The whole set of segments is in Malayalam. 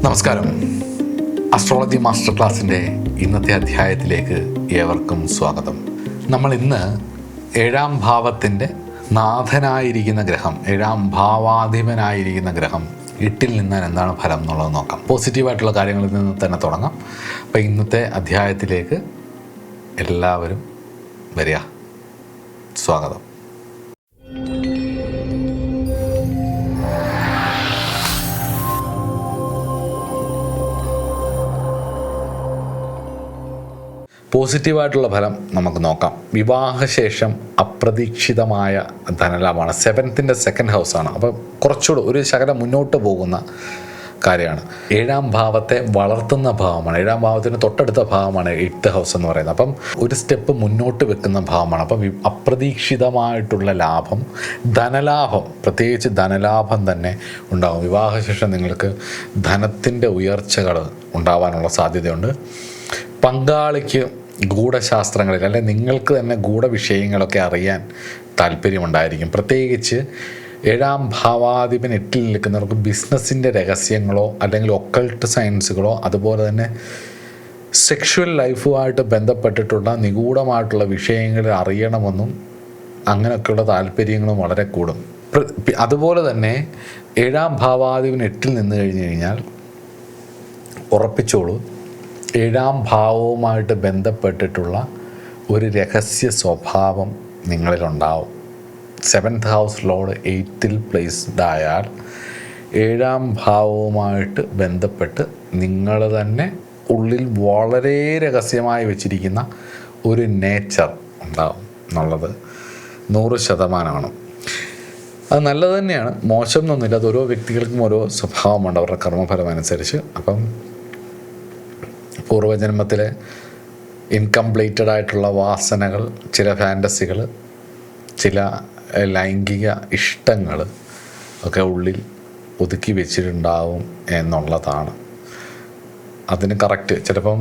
നമസ്കാരം. അസ്ട്രോളജി മാസ്റ്റർ ക്ലാസ്സിൻ്റെ ഇന്നത്തെ അധ്യായത്തിലേക്ക് ഏവർക്കും സ്വാഗതം. നമ്മൾ ഇന്ന് 7ാം ഭാവത്തിൻ്റെ നാഥനായിരിക്കുന്ന ഗ്രഹം, 7ാം ഭാവാധിപനായിരിക്കുന്ന ഗ്രഹം 8ൽ നിന്നാൽ എന്താണ് ഫലം എന്നുള്ളത് നോക്കാം. പോസിറ്റീവായിട്ടുള്ള കാര്യങ്ങളിൽ നിന്ന് തന്നെ തുടങ്ങാം. അപ്പോൾ ഇന്നത്തെ അധ്യായത്തിലേക്ക് എല്ലാവരും വരിക. സ്വാഗതം. പോസിറ്റീവായിട്ടുള്ള ഫലം നമുക്ക് നോക്കാം. വിവാഹശേഷം അപ്രതീക്ഷിതമായ ധനലാഭമാണ്. 7th second ഹൗസാണ്. അപ്പം കുറച്ചുകൂടെ ഒരു ശകലം മുന്നോട്ട് പോകുന്ന കാര്യമാണ്. 7ാം ഭാവത്തെ വളർത്തുന്ന ഭാവമാണ്. 7ാം ഭാവത്തിന് തൊട്ടടുത്ത ഭാവമാണ് 8th ഹൗസ് എന്ന് പറയുന്നത്. അപ്പം ഒരു സ്റ്റെപ്പ് മുന്നോട്ട് വെക്കുന്ന ഭാവമാണ്. അപ്പം അപ്രതീക്ഷിതമായിട്ടുള്ള ലാഭം, ധനലാഭം, പ്രത്യേകിച്ച് ധനലാഭം തന്നെ ഉണ്ടാകും. വിവാഹശേഷം നിങ്ങൾക്ക് ധനത്തിൻ്റെ ഉയർച്ചകൾ ഉണ്ടാവാനുള്ള സാധ്യതയുണ്ട്. പങ്കാളിക്ക് ഗൂഢശാസ്ത്രങ്ങളിൽ അല്ലെങ്കിൽ നിങ്ങൾക്ക് തന്നെ ഗൂഢവിഷയങ്ങളൊക്കെ അറിയാൻ താല്പര്യമുണ്ടായിരിക്കും. പ്രത്യേകിച്ച് 7ാം ഭാവാധിപൻ 8ൽ നിൽക്കുന്നവർക്ക് ബിസിനസ്സിൻ്റെ രഹസ്യങ്ങളോ അല്ലെങ്കിൽ ഒക്കൾട്ട് സയൻസുകളോ അതുപോലെ തന്നെ സെക്ഷുവൽ ലൈഫുമായിട്ട് ബന്ധപ്പെട്ടിട്ടുള്ള നിഗൂഢമായിട്ടുള്ള വിഷയങ്ങൾ അറിയണമെന്നും അങ്ങനെയൊക്കെയുള്ള താല്പര്യങ്ങളും വളരെ കൂടും. അതുപോലെ തന്നെ 7ാം ഭാവാധിപൻ 8ൽ നിന്ന് കഴിഞ്ഞ് കഴിഞ്ഞാൽ ഉറപ്പിച്ചോളൂ, 7ാം ഭാവവുമായിട്ട് ബന്ധപ്പെട്ടിട്ടുള്ള ഒരു രഹസ്യ സ്വഭാവം നിങ്ങളിലുണ്ടാവും. 7th ഹൗസ് ലോർഡ് 8ൽ പ്ലേസ്ഡ് ആയാൽ 7ാം ഭാവവുമായിട്ട് ബന്ധപ്പെട്ട് നിങ്ങൾ തന്നെ ഉള്ളിൽ വളരെ രഹസ്യമായി വെച്ചിരിക്കുന്ന ഒരു നേച്ചർ ഉണ്ടാവും എന്നുള്ളത് 100%. അത് നല്ലത് തന്നെയാണ്, മോശം എന്നൊന്നുമില്ല. അത് ഓരോ വ്യക്തികൾക്കും ഓരോ സ്വഭാവമുണ്ട് അവരുടെ കർമ്മഫലം അനുസരിച്ച്. അപ്പം പൂർവ്വജന്മത്തിലെ ഇൻകംപ്ലീറ്റഡ് ആയിട്ടുള്ള വാസനകൾ, ചില ഫാൻറ്റസികൾ, ചില ലൈംഗിക ഇഷ്ടങ്ങൾ ഒക്കെ ഉള്ളിൽ ഒതുക്കി വെച്ചിട്ടുണ്ടാവും എന്നുള്ളതാണ്. അതിന് കറക്റ്റ് ചിലപ്പം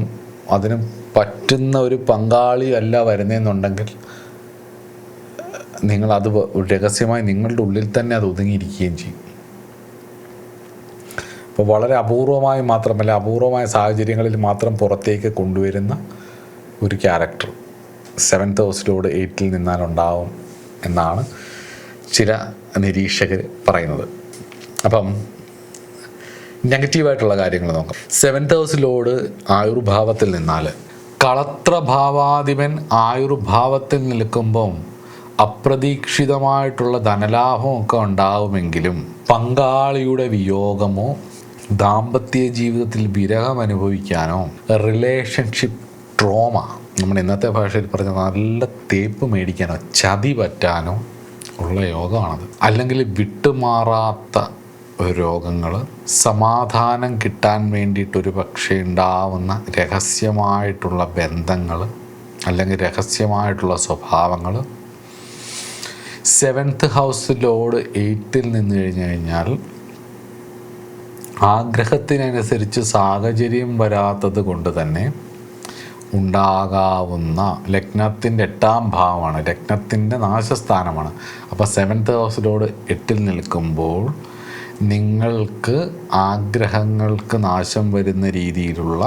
അതിന് പറ്റുന്ന ഒരു പങ്കാളി അല്ല വരുന്നതെന്നുണ്ടെങ്കിൽ നിങ്ങളത് രഹസ്യമായി നിങ്ങളുടെ ഉള്ളിൽ തന്നെ അത് ഒതുങ്ങിയിരിക്കുകയും ചെയ്യും. അപ്പോൾ വളരെ അപൂർവമായി മാത്രമല്ല, അപൂർവമായ സാഹചര്യങ്ങളിൽ മാത്രം പുറത്തേക്ക് കൊണ്ടുവരുന്ന ഒരു ക്യാരക്ടർ 7th ഹൗസിലൂടെ 8ൽ നിന്നാലുണ്ടാവും എന്നാണ് ചില നിരീക്ഷകർ പറയുന്നത്. അപ്പം നെഗറ്റീവായിട്ടുള്ള കാര്യങ്ങൾ നോക്കാം. 7th ഹൗസിലോട് ആയുർഭാവത്തിൽ നിന്നാൽ, കളത്രഭാവാധിപൻ ആയുർഭാവത്തിൽ നിൽക്കുമ്പം അപ്രതീക്ഷിതമായിട്ടുള്ള ധനലാഭമൊക്കെ ഉണ്ടാവുമെങ്കിലും പങ്കാളിയുടെ വിയോഗമോ ദാമ്പത്യ ജീവിതത്തിൽ വിരഹം അനുഭവിക്കാനോ റിലേഷൻഷിപ്പ് ട്രോമ, നമ്മുടെ ഇന്നത്തെ ഭാഷയിൽ പറഞ്ഞ നല്ല തേപ്പ് മേടിക്കാനോ ചതി പറ്റാനോ ഉള്ള യോഗമാണത്. അല്ലെങ്കിൽ വിട്ടുമാറാത്ത രോഗങ്ങൾ, സമാധാനം കിട്ടാൻ വേണ്ടിയിട്ടൊരു പക്ഷേ ഉണ്ടാവുന്ന രഹസ്യമായിട്ടുള്ള ബന്ധങ്ങൾ അല്ലെങ്കിൽ രഹസ്യമായിട്ടുള്ള സ്വഭാവങ്ങൾ. 7th ഹൗസിലോട് 8ൽ നിന്ന് കഴിഞ്ഞ് കഴിഞ്ഞാൽ ആഗ്രഹത്തിനനുസരിച്ച് സാഹചര്യം വരാത്തത് കൊണ്ട് തന്നെ ഉണ്ടാകാവുന്ന, ലഗ്നത്തിൻ്റെ 8ാം ഭാവമാണ്, ലഗ്നത്തിൻ്റെ നാശസ്ഥാനമാണ്. അപ്പോൾ 7th ഹൗസിലോട് 8ൽ നിൽക്കുമ്പോൾ നിങ്ങൾക്ക് ആഗ്രഹങ്ങൾക്ക് നാശം വരുന്ന രീതിയിലുള്ള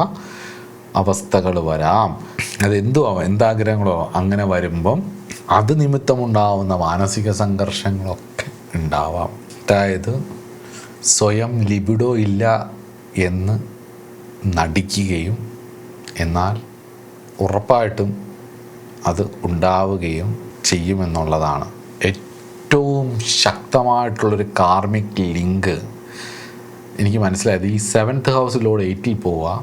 അവസ്ഥകൾ വരാം. എന്താഗ്രഹങ്ങളോ അങ്ങനെ വരുമ്പം അത് നിമിത്തമുണ്ടാവുന്ന മാനസിക സംഘർഷങ്ങളൊക്കെ ഉണ്ടാവാം. അതായത് സ്വയം ലിബിഡോ ഇല്ല എന്ന് നടിക്കുകയും എന്നാൽ ഉറപ്പായിട്ടും അത് ഉണ്ടാവുകയും ചെയ്യുമെന്നുള്ളതാണ്. ഏറ്റവും ശക്തമായിട്ടുള്ളൊരു കാർമിക് ലിങ്ക് എനിക്ക് മനസ്സിലായത് ഈ 7th ഹൗസിലൂടെ 8ൽ പോവുക,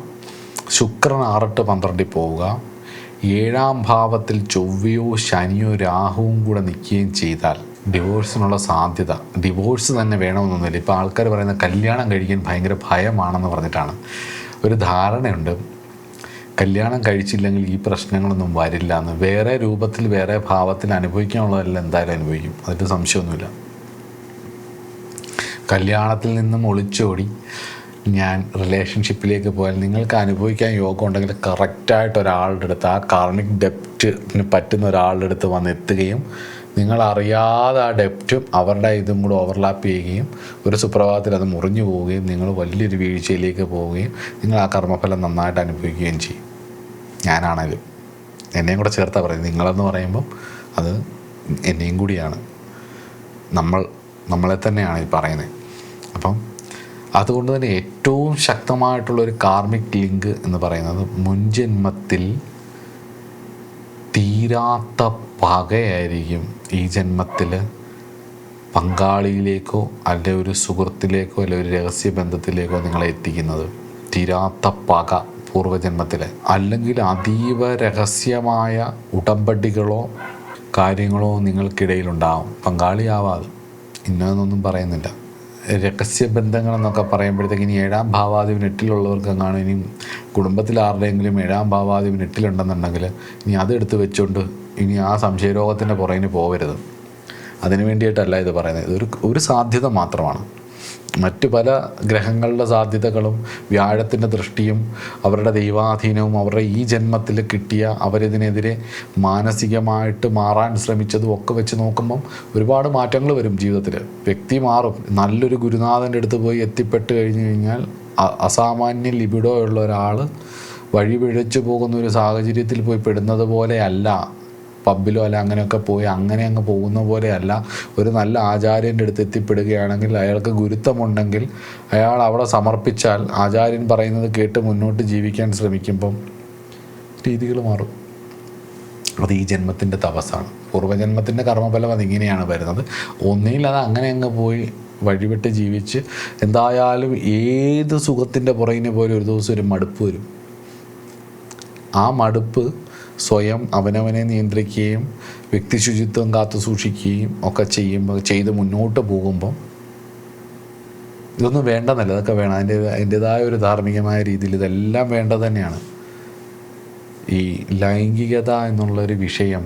ശുക്രൻ 6-12 പോവുക, 7ാം ഭാവത്തിൽ ചൊവ്വയോ ശനിയോ രാഹുവും കൂടെ നിൽക്കുകയും ചെയ്താൽ ഡിവോഴ്സിനുള്ള സാധ്യത, ഡിവോഴ്സ് തന്നെ വേണമെന്നൊന്നുമില്ല. ഇപ്പോൾ ആൾക്കാർ പറയുന്നത് കല്യാണം കഴിക്കാൻ ഭയങ്കര ഭയമാണെന്ന് പറഞ്ഞിട്ടാണ്. ഒരു ധാരണയുണ്ട് കല്യാണം കഴിച്ചില്ലെങ്കിൽ ഈ പ്രശ്നങ്ങളൊന്നും വരില്ല എന്ന്. വേറെ രൂപത്തിൽ വേറെ ഭാവത്തിൽ അനുഭവിക്കാനുള്ളതെല്ലാം എന്തായാലും അനുഭവിക്കും, അതിൻ്റെ സംശയമൊന്നുമില്ല. കല്യാണത്തിൽ നിന്നും ഒളിച്ചോടി ഞാൻ റിലേഷൻഷിപ്പിലേക്ക് പോയാൽ നിങ്ങൾക്ക് അനുഭവിക്കാൻ യോഗം ഉണ്ടെങ്കിൽ കറക്റ്റായിട്ട് ഒരാളുടെ അടുത്ത്, ആ കാർമിക് ഡെപ്റ്റിന് പറ്റുന്ന ഒരാളുടെ അടുത്ത് വന്ന് എത്തുകയും നിങ്ങളറിയാതെ ആ ഡെപ്റ്റും അവരുടെ ഇതും കൂടെ ഓവർലാപ്പ് ചെയ്യുകയും ഒരു സുപ്രഭാതത്തിൽ അത് മുറിഞ്ഞു പോവുകയും നിങ്ങൾ വലിയൊരു വീഴ്ചയിലേക്ക് പോവുകയും നിങ്ങൾ ആ കർമ്മഫലം നന്നായിട്ട് അനുഭവിക്കുകയും ചെയ്യും. ഞാനാണേലും എന്നെയും കൂടെ ചേർത്താ പറയുന്നത്. നിങ്ങളെന്ന് പറയുമ്പം അത് എന്നെയും കൂടിയാണ്, നമ്മളെ തന്നെയാണ് ഈ പറയുന്നത്. അപ്പം അതുകൊണ്ട് തന്നെ ഏറ്റവും ശക്തമായിട്ടുള്ളൊരു കാർമിക് ലിങ്ക് എന്ന് പറയുന്നത് മുൻജന്മത്തിൽ തീരാത്ത പകയായിരിക്കും ഈ ജന്മത്തിൽ പങ്കാളിയിലേക്കോ അല്ലെ ഒരു സുഹൃത്തിലേക്കോ അല്ലെ ഒരു രഹസ്യബന്ധത്തിലേക്കോ നിങ്ങളെ എത്തിക്കുന്നത്. തീരാത്ത പക പൂർവ്വജന്മത്തിലെ, അല്ലെങ്കിൽ അതീവ രഹസ്യമായ ഉടമ്പടികളോ കാര്യങ്ങളോ നിങ്ങൾക്കിടയിലുണ്ടാവും. പങ്കാളിയാവാതെ, ഇന്നതൊന്നും പറയുന്നില്ല. രഹസ്യബന്ധങ്ങളെന്നൊക്കെ പറയുമ്പോഴത്തേക്ക് ഇനി 7ാം ഭാവാധിപൻ 8-ലുള്ളവർക്ക് കാണും. ഇനി കുടുംബത്തിൽ ആരുടെയെങ്കിലും 7ാം ഭാവാധിപൻ 8-ലുണ്ടെന്നുണ്ടെങ്കിൽ ഇനി അതെടുത്ത് വെച്ചുകൊണ്ട് ഇനി ആ സംശയരോഗത്തിൻ്റെ പുറകിന് പോകരുത്. അതിനു വേണ്ടിയിട്ടല്ല ഇത് പറയുന്നത്. ഒരു സാധ്യത മാത്രമാണ്. മറ്റു പല ഗ്രഹങ്ങളുടെ സാധ്യതകളും വ്യാഴത്തിൻ്റെ ദൃഷ്ടിയും അവരുടെ ദൈവാധീനവും അവരുടെ ഈ ജന്മത്തിൽ കിട്ടിയ അവരിതിനെതിരെ മാനസികമായിട്ട് മാറാൻ ശ്രമിച്ചതും ഒക്കെ വെച്ച് നോക്കുമ്പം ഒരുപാട് മാറ്റങ്ങൾ വരും ജീവിതത്തിൽ. വ്യക്തി മാറും. നല്ലൊരു ഗുരുനാഥൻ്റെ അടുത്ത് പോയി എത്തിപ്പെട്ട് കഴിഞ്ഞ് കഴിഞ്ഞാൽ അസാമാന്യ ലിബിഡോ ഉള്ള ഒരാൾ വഴി പിഴച്ചു പോകുന്ന ഒരു സാഹചര്യത്തിൽ പോയി പെടുന്നത് പോലെയല്ല. പബ്ബിലോ അല്ല അങ്ങനെയൊക്കെ പോയി അങ്ങനെ അങ്ങ് പോകുന്ന പോലെയല്ല. ഒരു നല്ല ആചാര്യൻ്റെ അടുത്ത് എത്തിപ്പെടുകയാണെങ്കിൽ അയാൾക്ക് ഗുരുത്വമുണ്ടെങ്കിൽ അയാൾ അവിടെ സമർപ്പിച്ചാൽ ആചാര്യൻ പറയുന്നത് കേട്ട് മുന്നോട്ട് ജീവിക്കാൻ ശ്രമിക്കുമ്പം രീതികൾ മാറും. അത് ഈ ജന്മത്തിൻ്റെ തപസ്സാണ്. പൂർവ്വജന്മത്തിൻ്റെ കർമ്മഫലം അതിങ്ങനെയാണ് വരുന്നത്. ഒന്നിൽ അത് അങ്ങനെ അങ്ങ് പോയി വഴിവിട്ട് ജീവിച്ച് എന്തായാലും ഏത് സുഖത്തിൻ്റെ പുറകിന് പോലും ഒരു ദിവസം ഒരു മടുപ്പ് വരും. ആ മടുപ്പ് സ്വയം അവനവനെ നിയന്ത്രിക്കുകയും വ്യക്തിശുചിത്വം കാത്തു സൂക്ഷിക്കുകയും ഒക്കെ ചെയ്ത് മുന്നോട്ട് പോകുമ്പം ഇതൊന്നും വേണ്ടെന്നല്ല, അതൊക്കെ വേണം. അതിൻ്റേതായ ഒരു ധാർമ്മികമായ രീതിയിൽ ഇതെല്ലാം വേണ്ടത് തന്നെയാണ്. ഈ ലൈംഗികത എന്നുള്ളൊരു വിഷയം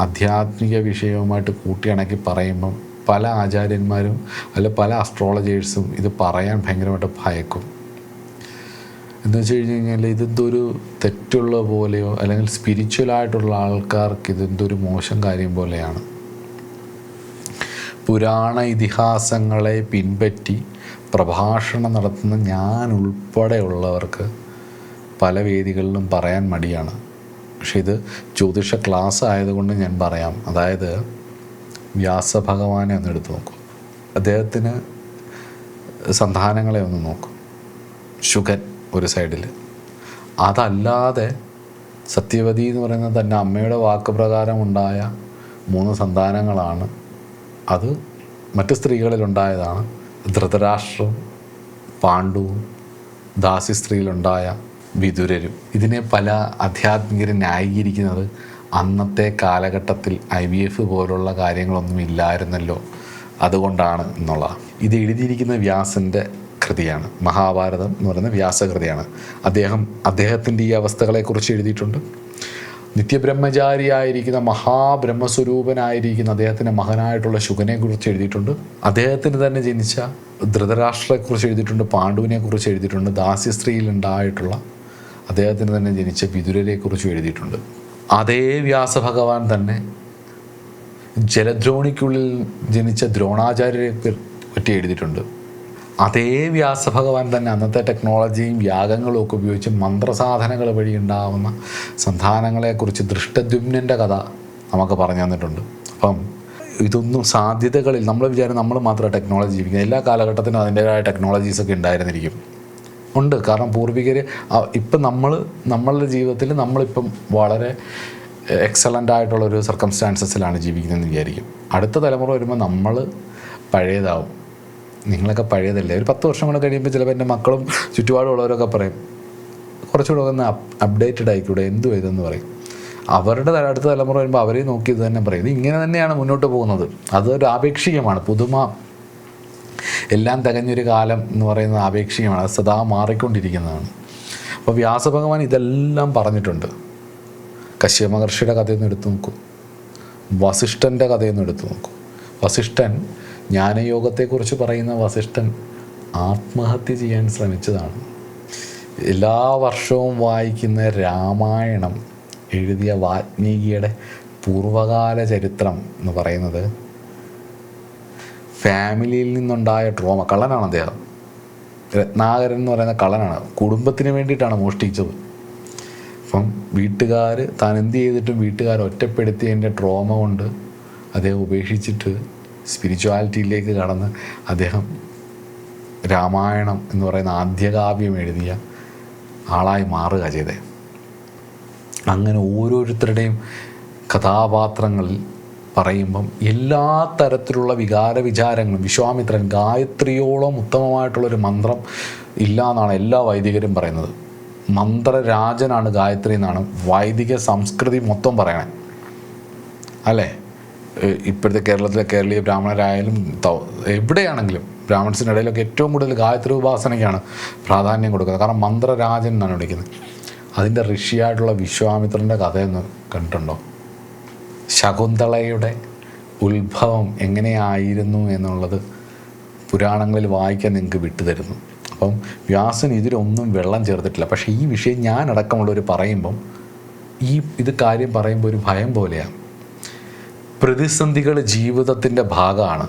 ആധ്യാത്മിക വിഷയവുമായിട്ട് കൂട്ടിയിണക്കി പറയുമ്പം പല ആചാര്യന്മാരും അല്ല പല അസ്ട്രോളജേഴ്സും ഇത് പറയാൻ ഭയങ്കരമായിട്ട് ഭയക്കും. എന്ന് വെച്ച് കഴിഞ്ഞ് കഴിഞ്ഞാൽ ഇതെന്തൊരു തെറ്റുള്ള പോലെയോ അല്ലെങ്കിൽ സ്പിരിച്വലായിട്ടുള്ള ആൾക്കാർക്ക് ഇതെന്തൊരു മോശം കാര്യം പോലെയാണ്. പുരാണ ഇതിഹാസങ്ങളെ പിൻപറ്റി പ്രഭാഷണം നടത്തുന്ന ഞാൻ ഉൾപ്പെടെയുള്ളവർക്ക് പല വേദികളിലും പറയാൻ മടിയാണ്. പക്ഷെ ഇത് ജ്യോതിഷ ക്ലാസ് ആയതുകൊണ്ട് ഞാൻ പറയാം. അതായത് വ്യാസഭഗവാനെ ഒന്ന് എടുത്തു നോക്കും. അദ്ദേഹത്തിന് സന്താനങ്ങളെ ഒന്ന് നോക്കും. ശുഗൻ ഒരു സൈഡിൽ. അതല്ലാതെ സത്യവതി എന്ന് പറയുന്നത് തന്നെ അമ്മയുടെ വാക്ക് പ്രകാരം ഉണ്ടായ 3 സന്താനങ്ങളാണ്. അത് മറ്റ് സ്ത്രീകളിലുണ്ടായതാണ്. ധൃതരാഷ്ട്രവും പാണ്ഡുവും ദാസി സ്ത്രീയിലുണ്ടായ വിതുരരും. ഇതിനെ പല അധ്യാത്മികരും ന്യായീകരിക്കുന്നത് അന്നത്തെ കാലഘട്ടത്തിൽ IVF പോലുള്ള കാര്യങ്ങളൊന്നും ഇല്ലായിരുന്നല്ലോ, അതുകൊണ്ടാണ് എന്നുള്ളതാണ്. ഇത് എഴുതിയിരിക്കുന്ന വ്യാസൻ്റെ കൃതിയാണ്. മഹാഭാരതം എന്ന് പറയുന്ന വ്യാസകൃതിയാണ്. അദ്ദേഹത്തിൻ്റെ ഈ അവസ്ഥകളെക്കുറിച്ച് എഴുതിയിട്ടുണ്ട്. നിത്യബ്രഹ്മചാരിയായിരിക്കുന്ന മഹാബ്രഹ്മസ്വരൂപനായിരിക്കുന്ന അദ്ദേഹത്തിൻ്റെ മകനായിട്ടുള്ള ശുഗനെക്കുറിച്ച് എഴുതിയിട്ടുണ്ട്. അദ്ദേഹത്തിന് തന്നെ ജനിച്ച ധൃതരാഷ്ട്രത്തെക്കുറിച്ച് എഴുതിയിട്ടുണ്ട്. പാണ്ഡുവിനെക്കുറിച്ച് എഴുതിയിട്ടുണ്ട്. ദാസ്യസ്ത്രീയിലുണ്ടായിട്ടുള്ള അദ്ദേഹത്തിന് തന്നെ ജനിച്ച വിതുരരെക്കുറിച്ചും എഴുതിയിട്ടുണ്ട്. അതേ വ്യാസഭഗവാൻ തന്നെ ജലദ്രോണിക്കുള്ളിൽ ജനിച്ച ദ്രോണാചാര്യരെ പറ്റി എഴുതിയിട്ടുണ്ട്. അതേ വ്യാസഭഗവാൻ തന്നെ അന്നത്തെ ടെക്നോളജിയും യാഗങ്ങളും ഒക്കെ ഉപയോഗിച്ച് മന്ത്രസാധനങ്ങൾ വഴി ഉണ്ടാകുന്ന സന്താനങ്ങളെക്കുറിച്ച് ദൃഷ്ടദ്യുമ്നൻ്റെ കഥ നമുക്ക് പറഞ്ഞു തന്നിട്ടുണ്ട്. അപ്പം ഇതൊന്നും സാധ്യതകളിൽ നമ്മൾ വിചാരം നമ്മൾ മാത്രം ടെക്നോളജി ജീവിക്കുന്നത്. എല്ലാ കാലഘട്ടത്തിനും അതിൻ്റേതായ ടെക്നോളജീസൊക്കെ ഉണ്ടായിരുന്നിരിക്കും. ഉണ്ട്. കാരണം പൂർവികർ ഇപ്പം നമ്മളുടെ ജീവിതത്തിൽ നമ്മളിപ്പം വളരെ എക്സലൻ്റ് ആയിട്ടുള്ളൊരു സർക്കംസ്റ്റാൻസസിലാണ് ജീവിക്കുന്നതെന്ന് വിചാരിക്കും. അടുത്ത തലമുറ വരുമ്പോൾ നമ്മൾ പഴയതാവും. നിങ്ങളൊക്കെ പഴയതല്ലേ. ഒരു 10 വർഷം കൂടെ കഴിയുമ്പോൾ ചിലപ്പോൾ എൻ്റെ മക്കളും ചുറ്റുപാടുള്ളവരൊക്കെ പറയും കുറച്ചുകൂടെ ഒന്ന് അപ്ഡേറ്റഡ് ആയിക്കൂടെ, എന്തു ഇതെന്ന് പറയും. അവരുടെ അടുത്ത തലമുറ വരുമ്പോൾ അവരെ നോക്കി ഇത് തന്നെ പറയും. ഇത് ഇങ്ങനെ തന്നെയാണ് മുന്നോട്ട് പോകുന്നത്. അതൊരു ആപേക്ഷികമാണ്. പുതുമ എല്ലാം തികഞ്ഞൊരു കാലം എന്ന് പറയുന്നത് ആപേക്ഷികമാണ്. അത് സദാ മാറിക്കൊണ്ടിരിക്കുന്നതാണ്. അപ്പോൾ വ്യാസഭഗവാൻ ഇതെല്ലാം പറഞ്ഞിട്ടുണ്ട്. കശ്യപ മഹർഷിയുടെ കഥയൊന്നും എടുത്തു നോക്കൂ. വസിഷ്ഠൻ്റെ കഥയൊന്നും എടുത്തു നോക്കൂ. വസിഷ്ഠൻ ജ്ഞാനയോഗത്തെക്കുറിച്ച് പറയുന്ന വസിഷ്ഠൻ ആത്മഹത്യ ചെയ്യാൻ ശ്രമിച്ചതാണ്. എല്ലാ വർഷവും വായിക്കുന്ന രാമായണം എഴുതിയ വാൽമീകിയുടെ പൂർവകാല ചരിത്രം എന്ന് പറയുന്നത് ഫാമിലിയിൽ നിന്നുണ്ടായ ട്രോമ. കള്ളനാണ് അദ്ദേഹം, രത്നാകരൻ എന്ന് പറയുന്ന കള്ളനാണ്. കുടുംബത്തിന് വേണ്ടിയിട്ടാണ് മോഷ്ടിച്ചത്. അപ്പം വീട്ടുകാർ താൻ എന്ത് ചെയ്തിട്ടും വീട്ടുകാർ ഒറ്റപ്പെടുത്തിയതിൻ്റെ ട്രോമ കൊണ്ട് അദ്ദേഹം ഉപേക്ഷിച്ചിട്ട് സ്പിരിച്വാലിറ്റിയിലേക്ക് കടന്ന് അദ്ദേഹം രാമായണം എന്ന് പറയുന്ന ആദ്യകാവ്യം എഴുതിയ ആളായി മാറുക ചെയ്തേ. അങ്ങനെ ഓരോരുത്തരുടെയും കഥാപാത്രങ്ങളിൽ പറയുമ്പം എല്ലാ തരത്തിലുള്ള വികാര വിചാരങ്ങളും, വിശ്വാമിത്രൻ ഗായത്രിയോളം ഉത്തമമായിട്ടുള്ളൊരു മന്ത്രം ഇല്ല എന്നാണ് എല്ലാ വൈദികരും പറയുന്നത്. മന്ത്രരാജനാണ് ഗായത്രി എന്നാണ് വൈദിക സംസ്കൃതി മൊത്തം പറയണേ, അല്ലേ? ഇപ്പോഴത്തെ കേരളത്തിലെ കേരളീയ ബ്രാഹ്മണരായാലും എവിടെയാണെങ്കിലും ബ്രാഹ്മൺസിൻ്റെ ഇടയിലൊക്കെ ഏറ്റവും കൂടുതൽ ഗായത്രി ഉപാസനയ്ക്കാണ് പ്രാധാന്യം കൊടുക്കുന്നത്. കാരണം മന്ത്രരാജൻ എന്നാണ് വിളിക്കുന്നത്. അതിൻ്റെ ഋഷിയായിട്ടുള്ള വിശ്വാമിത്രൻ്റെ കഥയൊന്ന് കണ്ടിട്ടുണ്ടോ? ശകുന്തളയുടെ ഉത്ഭവം എങ്ങനെയായിരുന്നു എന്നുള്ളത് പുരാണങ്ങളിൽ വായിക്കാൻ നിങ്ങൾക്ക് വിട്ടുതരുന്നു. അപ്പം വ്യാസൻ ഇതിലൊന്നും വെള്ളം ചേർത്തിട്ടില്ല. പക്ഷേ ഈ വിഷയം ഞാനടക്കമുള്ളവർ പറയുമ്പം ഇത് കാര്യം പറയുമ്പോൾ ഒരു ഭയം പോലെയാണ്. പ്രതിസന്ധികൾ ജീവിതത്തിൻ്റെ ഭാഗമാണ്,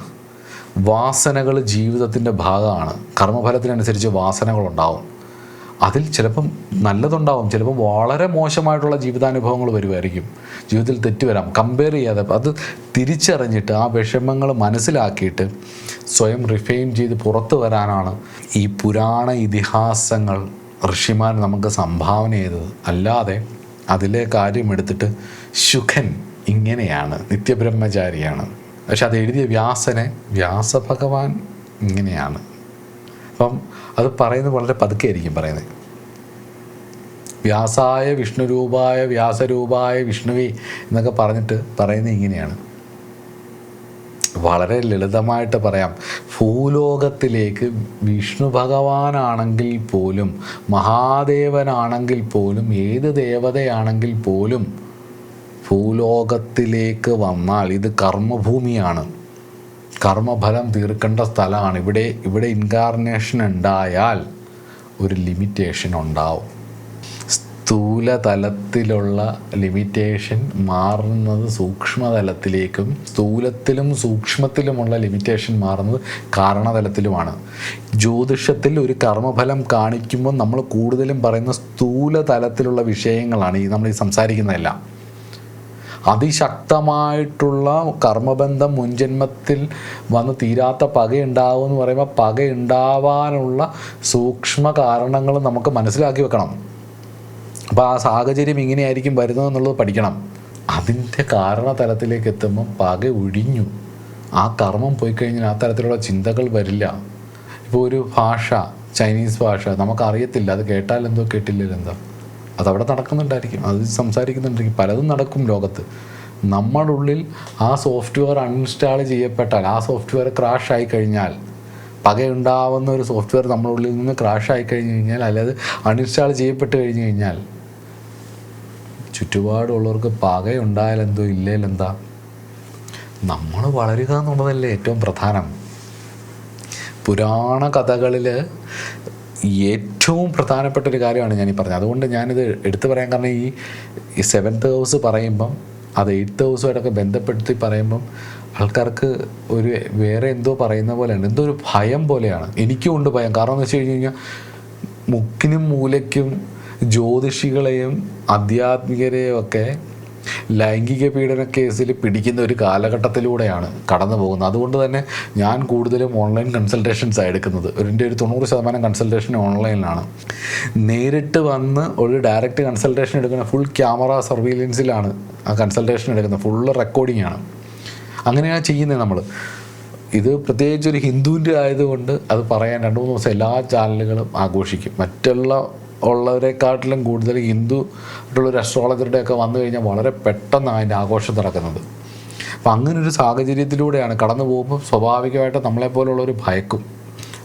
വാസനകൾ ജീവിതത്തിൻ്റെ ഭാഗമാണ്. കർമ്മഫലത്തിനനുസരിച്ച് വാസനകളുണ്ടാവും. അതിൽ ചിലപ്പം നല്ലതുണ്ടാവും, ചിലപ്പം വളരെ മോശമായിട്ടുള്ള ജീവിതാനുഭവങ്ങൾ വരുമായിരിക്കും. ജീവിതത്തിൽ തെറ്റ് വരാം. കമ്പയർ ചെയ്യാതെ അത് തിരിച്ചറിഞ്ഞിട്ട് ആ വിഷമങ്ങൾ മനസ്സിലാക്കിയിട്ട് സ്വയം റിഫൈൻ ചെയ്ത് പുറത്തു വരാനാണ് ഈ പുരാണ ഇതിഹാസങ്ങൾ ഋഷിമാർ നമുക്ക് സംഭാവന ചെയ്തത്. അല്ലാതെ അതിലെ കാര്യം എടുത്തിട്ട് ശുഖൻ ഇങ്ങനെയാണ്, നിത്യബ്രഹ്മചാരിയാണ്, പക്ഷെ അത് എഴുതിയ വ്യാസഭഗവാൻ ഇങ്ങനെയാണ്. അപ്പം അത് പറയുന്നത് വളരെ പതുക്കെ ആയിരിക്കും പറയുന്നത്. വ്യാസായ വിഷ്ണുരൂപായ വ്യാസരൂപായ വിഷ്ണുവേ എന്നൊക്കെ പറഞ്ഞിട്ട് പറയുന്നത് ഇങ്ങനെയാണ്. വളരെ ലളിതമായിട്ട് പറയാം. ഭൂലോകത്തിലേക്ക് വിഷ്ണു ഭഗവാനാണെങ്കിൽ പോലും, മഹാദേവനാണെങ്കിൽ പോലും, ഏത് ദേവതയാണെങ്കിൽ പോലും ഭൂലോകത്തിലേക്ക് വന്നാൽ ഇത് കർമ്മഭൂമിയാണ്, കർമ്മഫലം തീർക്കേണ്ട സ്ഥലമാണ്. ഇവിടെ ഇൻകാർണേഷൻ ഉണ്ടായാൽ ഒരു ലിമിറ്റേഷൻ ഉണ്ടാവും. സ്ഥൂലതലത്തിലുള്ള ലിമിറ്റേഷൻ മാറുന്നത് സൂക്ഷ്മതലത്തിലേക്കും, സ്ഥൂലത്തിലും സൂക്ഷ്മത്തിലുമുള്ള ലിമിറ്റേഷൻ മാറുന്നത് കാരണതലത്തിലുമാണ്. ജ്യോതിഷത്തിൽ ഒരു കർമ്മഫലം കാണിക്കുമ്പോൾ നമ്മൾ കൂടുതലും പറയുന്ന സ്ഥൂലതലത്തിലുള്ള വിഷയങ്ങളാണ് നമ്മൾ ഈ സംസാരിക്കുന്നതെല്ലാം. അതിശക്തമായിട്ടുള്ള കർമ്മബന്ധം മുൻജന്മത്തിൽ വന്ന് തീരാത്ത പകയുണ്ടാവും എന്ന് പറയുമ്പോൾ പകയുണ്ടാവാനുള്ള സൂക്ഷ്മ കാരണങ്ങൾ നമുക്ക് മനസ്സിലാക്കി വെക്കണം. അപ്പോൾ ആ സാഹചര്യം ഇങ്ങനെയായിരിക്കും വരുന്നതെന്നുള്ളത് പഠിക്കണം. അതിൻ്റെ കാരണതലത്തിലേക്ക് എത്തുമ്പം പക ഒഴിഞ്ഞു, ആ കർമ്മം പോയി കഴിഞ്ഞാൽ ആ തരത്തിലുള്ള ചിന്തകൾ വരില്ല. ഇപ്പോൾ ഒരു ഭാഷ, ചൈനീസ് ഭാഷ നമുക്കറിയത്തില്ല, അത് കേട്ടാൽ എന്തോ കേട്ടില്ലല്ലോ എന്തോ, അതവിടെ നടക്കുന്നുണ്ടായിരിക്കും, അത് സംസാരിക്കുന്നുണ്ടായിരിക്കും, പലതും നടക്കും ലോകത്ത്. നമ്മുടെ ഉള്ളിൽ ആ സോഫ്റ്റ്വെയർ അൺഇൻസ്റ്റാൾ ചെയ്യപ്പെട്ടാൽ, ആ സോഫ്റ്റ്വെയർ ക്രാഷ് ആയി കഴിഞ്ഞാൽ, പകയുണ്ടാവുന്ന ഒരു സോഫ്റ്റ്വെയർ നമ്മുടെ ഉള്ളിൽ നിന്ന് ക്രാഷ് ആയി കഴിഞ്ഞ് കഴിഞ്ഞാൽ, അല്ലെങ്കിൽ അൺഇൻസ്റ്റാൾ ചെയ്യപ്പെട്ട് കഴിഞ്ഞ് കഴിഞ്ഞാൽ, ചുറ്റുപാടുള്ളവർക്ക് പകയുണ്ടായാൽ എന്തോ ഇല്ലേലെന്താ, നമ്മൾ വളരുക എന്നുള്ളതല്ലേ ഏറ്റവും പ്രധാനം. പുരാണ കഥകളിൽ ഏറ്റവും പ്രധാനപ്പെട്ട ഒരു കാര്യമാണ് ഞാനീ പറഞ്ഞത്. അതുകൊണ്ട് ഞാനിത് എടുത്തു പറയാൻ കാരണം ഈ 7th ഹൗസ് പറയുമ്പം അത് 8th ഹൗസുമായിട്ടൊക്കെ ബന്ധപ്പെടുത്തി പറയുമ്പം ആൾക്കാർക്ക് ഒരു വേറെ എന്തോ പറയുന്ന പോലെയാണ്, എന്തോ ഒരു ഭയം പോലെയാണ്. എനിക്കും ഉണ്ട് ഭയം. കാരണം എന്ന് വെച്ച് കഴിഞ്ഞ് കഴിഞ്ഞാൽ മുക്കിനും മൂലയ്ക്കും ജ്യോതിഷികളെയും ആധ്യാത്മികരെയും ഒക്കെ ലൈംഗിക പീഡന കേസിൽ പിടിക്കുന്ന ഒരു കാലഘട്ടത്തിലൂടെയാണ് കടന്നു പോകുന്നത്. അതുകൊണ്ട് തന്നെ ഞാൻ കൂടുതലും ഓൺലൈൻ കൺസൾട്ടേഷൻസാണ് എടുക്കുന്നത്. എൻ്റെ ഒരു 90% കൺസൾട്ടേഷൻ ഓൺലൈനിലാണ്. നേരിട്ട് വന്ന് ഒരു ഡയറക്റ്റ് കൺസൾട്ടേഷൻ എടുക്കുന്ന ഫുൾ ക്യാമറ സർവീലൻസിലാണ് ആ കൺസൾട്ടേഷൻ എടുക്കുന്നത്, ഫുള്ള് റെക്കോർഡിംഗ് ആണ്. അങ്ങനെയാണ് ചെയ്യുന്നത് നമ്മൾ. ഇത് പ്രത്യേകിച്ച് ഒരു ഹിന്ദുവിൻ്റെ ആയതുകൊണ്ട് അത് പറയാൻ 2-3 ദിവസം എല്ലാ ചാനലുകളും ആഘോഷിക്കും. ഉള്ളവരെക്കാട്ടിലും കൂടുതൽ ഹിന്ദു ആയിട്ടുള്ളൊരു അസ്ട്രോളജറുടെ ഒക്കെ വന്നു കഴിഞ്ഞാൽ വളരെ പെട്ടെന്നാണ് അതിൻ്റെ ആഘോഷം നടക്കുന്നത്. അപ്പം അങ്ങനൊരു സാഹചര്യത്തിലൂടെയാണ് കടന്നു പോകുമ്പോൾ സ്വാഭാവികമായിട്ട് നമ്മളെപ്പോലുള്ളൊരു ഭയക്കും.